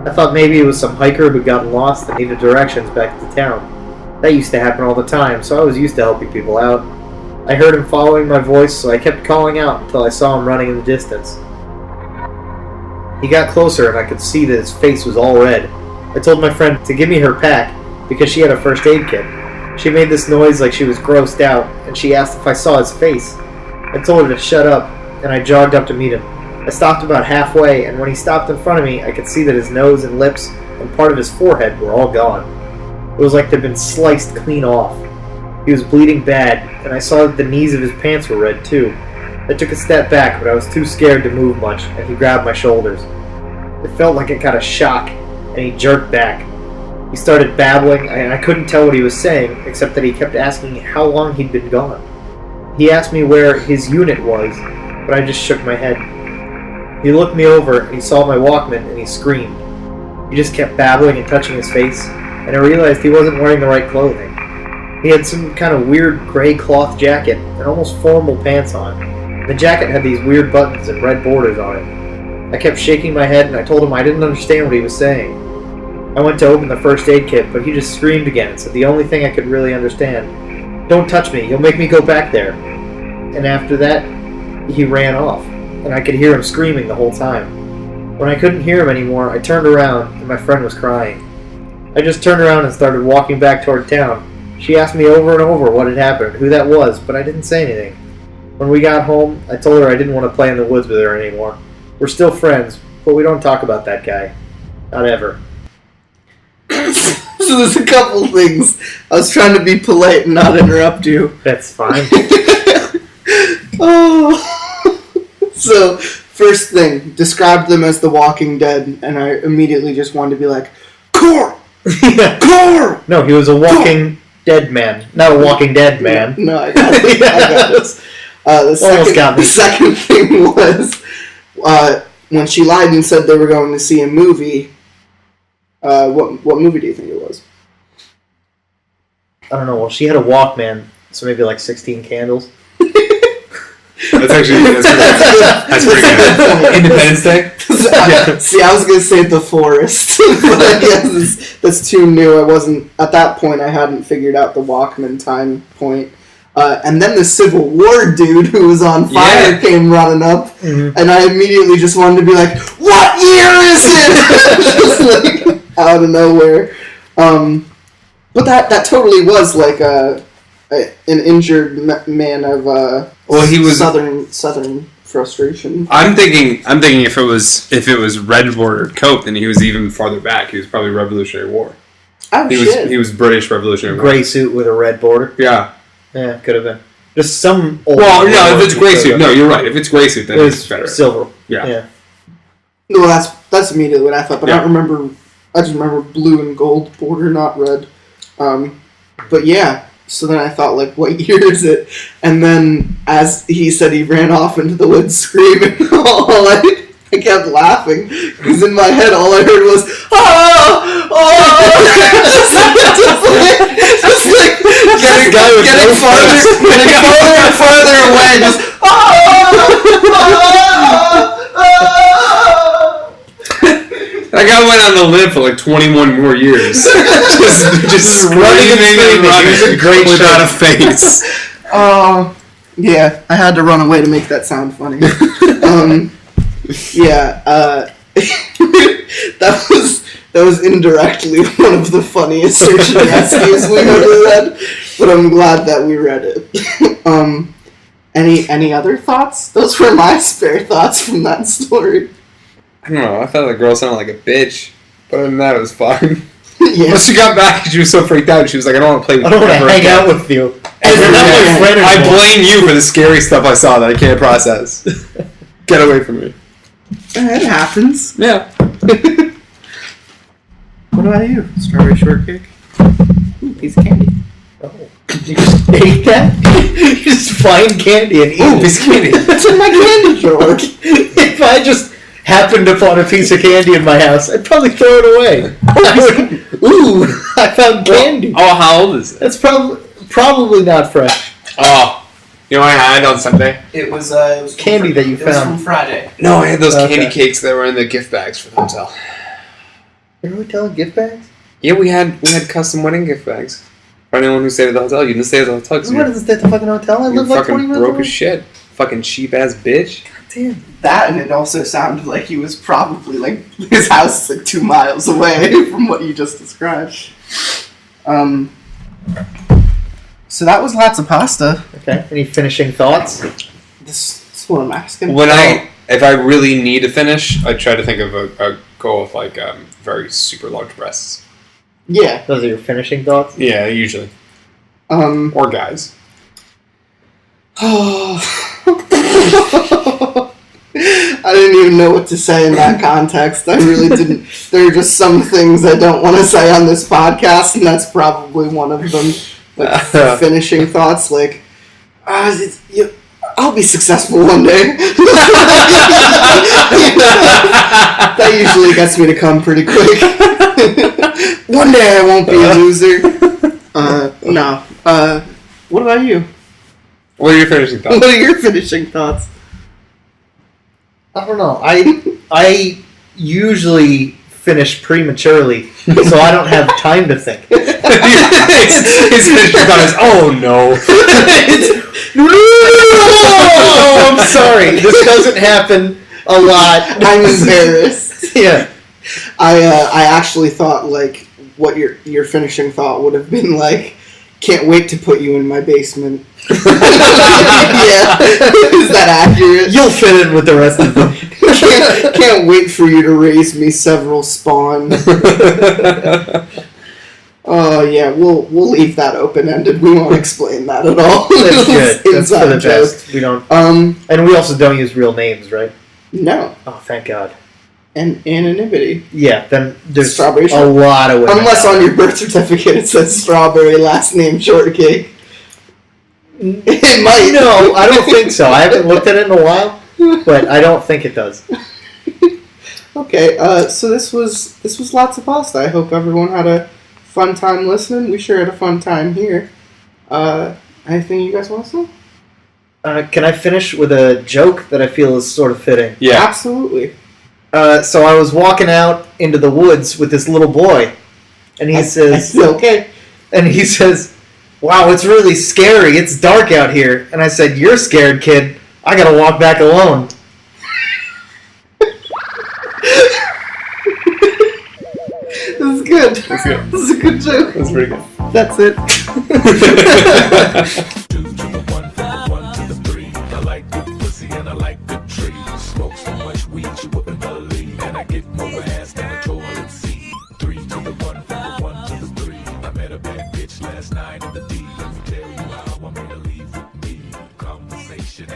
I thought maybe it was some hiker who'd gotten lost and needed directions back to town. That used to happen all the time, so I was used to helping people out. I heard him following my voice, so I kept calling out until I saw him running in the distance. He got closer, and I could see that his face was all red. I told my friend to give me her pack, because she had a first aid kit. She made this noise like she was grossed out, and she asked if I saw his face. I told her to shut up, and I jogged up to meet him. I stopped about halfway, and when he stopped in front of me, I could see that his nose and lips and part of his forehead were all gone. It was like they'd been sliced clean off. He was bleeding bad, and I saw that the knees of his pants were red too. I took a step back, but I was too scared to move much, and he grabbed my shoulders. It felt like it got a shock, and he jerked back. He started babbling, and I couldn't tell what he was saying, except that he kept asking how long he'd been gone. He asked me where his unit was, but I just shook my head. He looked me over, and he saw my Walkman, and he screamed. He just kept babbling and touching his face, and I realized he wasn't wearing the right clothing. He had some kind of weird gray cloth jacket and almost formal pants on. The jacket had these weird buttons and red borders on it. I kept shaking my head, and I told him I didn't understand what he was saying. I went to open the first aid kit, but he just screamed again and said the only thing I could really understand: "Don't touch me, you'll make me go back there." And after that, he ran off, and I could hear him screaming the whole time. When I couldn't hear him anymore, I turned around, and my friend was crying. I just turned around and started walking back toward town. She asked me over and over what had happened, who that was, but I didn't say anything. When we got home, I told her I didn't want to play in the woods with her anymore. We're still friends, but we don't talk about that guy. Not ever. So there's a couple things. I was trying to be polite and not interrupt you. That's fine. Oh. So, first thing, described them as the Walking Dead, and I immediately just wanted to be like, Core! Yeah. Core! No, he was a walking dead man. Not a walking dead man. No, I got it. I got it. The second thing was, when she lied and said they were going to see a movie, what movie do you think it was? I don't know. Well, she had a Walkman, so maybe like 16 candles. That's pretty good. Independence Day? Yeah. See, I was going to say The Forest, but I guess that's too new. I wasn't, at that point, I hadn't figured out the Walkman time point. And then the Civil War dude who was on fire came running up, and I immediately just wanted to be like, what year is it? Just like, out of nowhere. But that totally was like an injured man of he was southern frustration. I'm thinking if it was red bordered coat, then he was even farther back. He was probably Revolutionary War. Oh shit! He was British Revolutionary War. Gray suit with a red border. Yeah. Yeah, could have been. Just some old... Well, no, if it's gray suit. No, you're right. If it's gray suit, then it's better. Silver. Yeah. No, that's immediately what I thought, but I don't remember... I just remember blue and gold border, not red. But yeah, so then I thought, like, what year is it? And then, as he said, he ran off into the woods screaming. I kept laughing, because in my head, all I heard was, oh, oh, just like getting farther and farther away, just, That guy went on the limb for like 21 more years. just running and running. Great shot of face. Oh, yeah, I had to run away to make that sound funny. That was indirectly one of the funniest search and rescues we've ever read, but I'm glad that we read it. Any other thoughts? Those were my spare thoughts from that story. I don't know. I thought the girl sounded like a bitch, but other than that, it was fine. Yeah. Once she got back, she was so freaked out. She was like, "I don't want to play with you. I don't want to hang out with you." I blame you for the scary stuff I saw that I can't process. Get away from me. It happens. Yeah. What about you? Strawberry shortcake? Ooh, piece of candy. Oh. You just ate that? You just find candy and eat Ooh, it. piece of candy. It's in my candy drawer. If I just happened upon a piece of candy in my house, I'd probably throw it away. Ooh, I found candy. Oh, how old is it? That's probably not fresh. Oh. You know what I had on Sunday? It was Candy that you It was found. from Friday. No, I had those Okay. candy cakes that were in the gift bags for the hotel. You're really telling gift bags? Yeah, we had custom wedding gift bags. For anyone who stayed at the hotel, you didn't stay at the hotel because What is this at the fucking hotel? I you live like 20 fucking minutes broke away. as shit. Fucking cheap ass bitch. Damn. That, and it also sounded like he was probably like his house is like 2 miles away from what you just described. So that was lots of pasta. Okay. Any finishing thoughts? This is what I'm asking. If I really need to finish, I try to think of a goal of like very super large breasts. Yeah. Those are your finishing thoughts? Yeah, usually. Or guys. I didn't even know what to say in that context. I really didn't. There are just some things I don't want to say on this podcast, and that's probably one of them. Like finishing thoughts, like, I'll be successful one day. That usually gets me to come pretty quick. One day I won't be a loser. No. What about you? What are your finishing thoughts? What are your finishing thoughts? I don't know. I usually finish prematurely, so I don't have time to think. His finishing thought is, oh no. Oh, I'm sorry. This doesn't happen a lot. I'm embarrassed. Yeah. I actually thought like what your finishing thought would have been like. Can't wait to put you in my basement. Yeah, is that accurate? You'll fit in with the rest of them. Can't wait for you to raise me several spawn. Oh yeah, we'll leave that open ended. We won't explain that at all. That's good. That's for the Inside joke. best. We don't. And we also don't use real names, right? No, Oh, thank God. and anonymity. Yeah. Then there's Strawberry a Shortcake. lot of women. Unless out on there. your birth certificate it says Strawberry last name Shortcake. It might. No, I don't think so. I haven't looked at it in a while, but I don't think it does. Okay, so this was lots of pasta. I hope everyone had a fun time listening. We sure had a fun time here. Anything you guys want to say? Can I finish with a joke that I feel is sort of fitting? Yeah. Absolutely. So I was walking out into the woods with this little boy, and he says, okay. and he says, "Wow, it's really scary. It's dark out here." And I said, "You're scared, kid. I gotta walk back alone." This is good. That's good. This is a good joke. That's pretty good. That's it. 2 to the 1, 1 to the 3. I like good pussy and I like good trees. Smoke so much weed you wouldn't believe, and I get more ass than a toilet seat. 3 to the 1, 1 to the 3. I met a bad bitch last night in the D. Let me tell you how I made her leave with me. Conversation.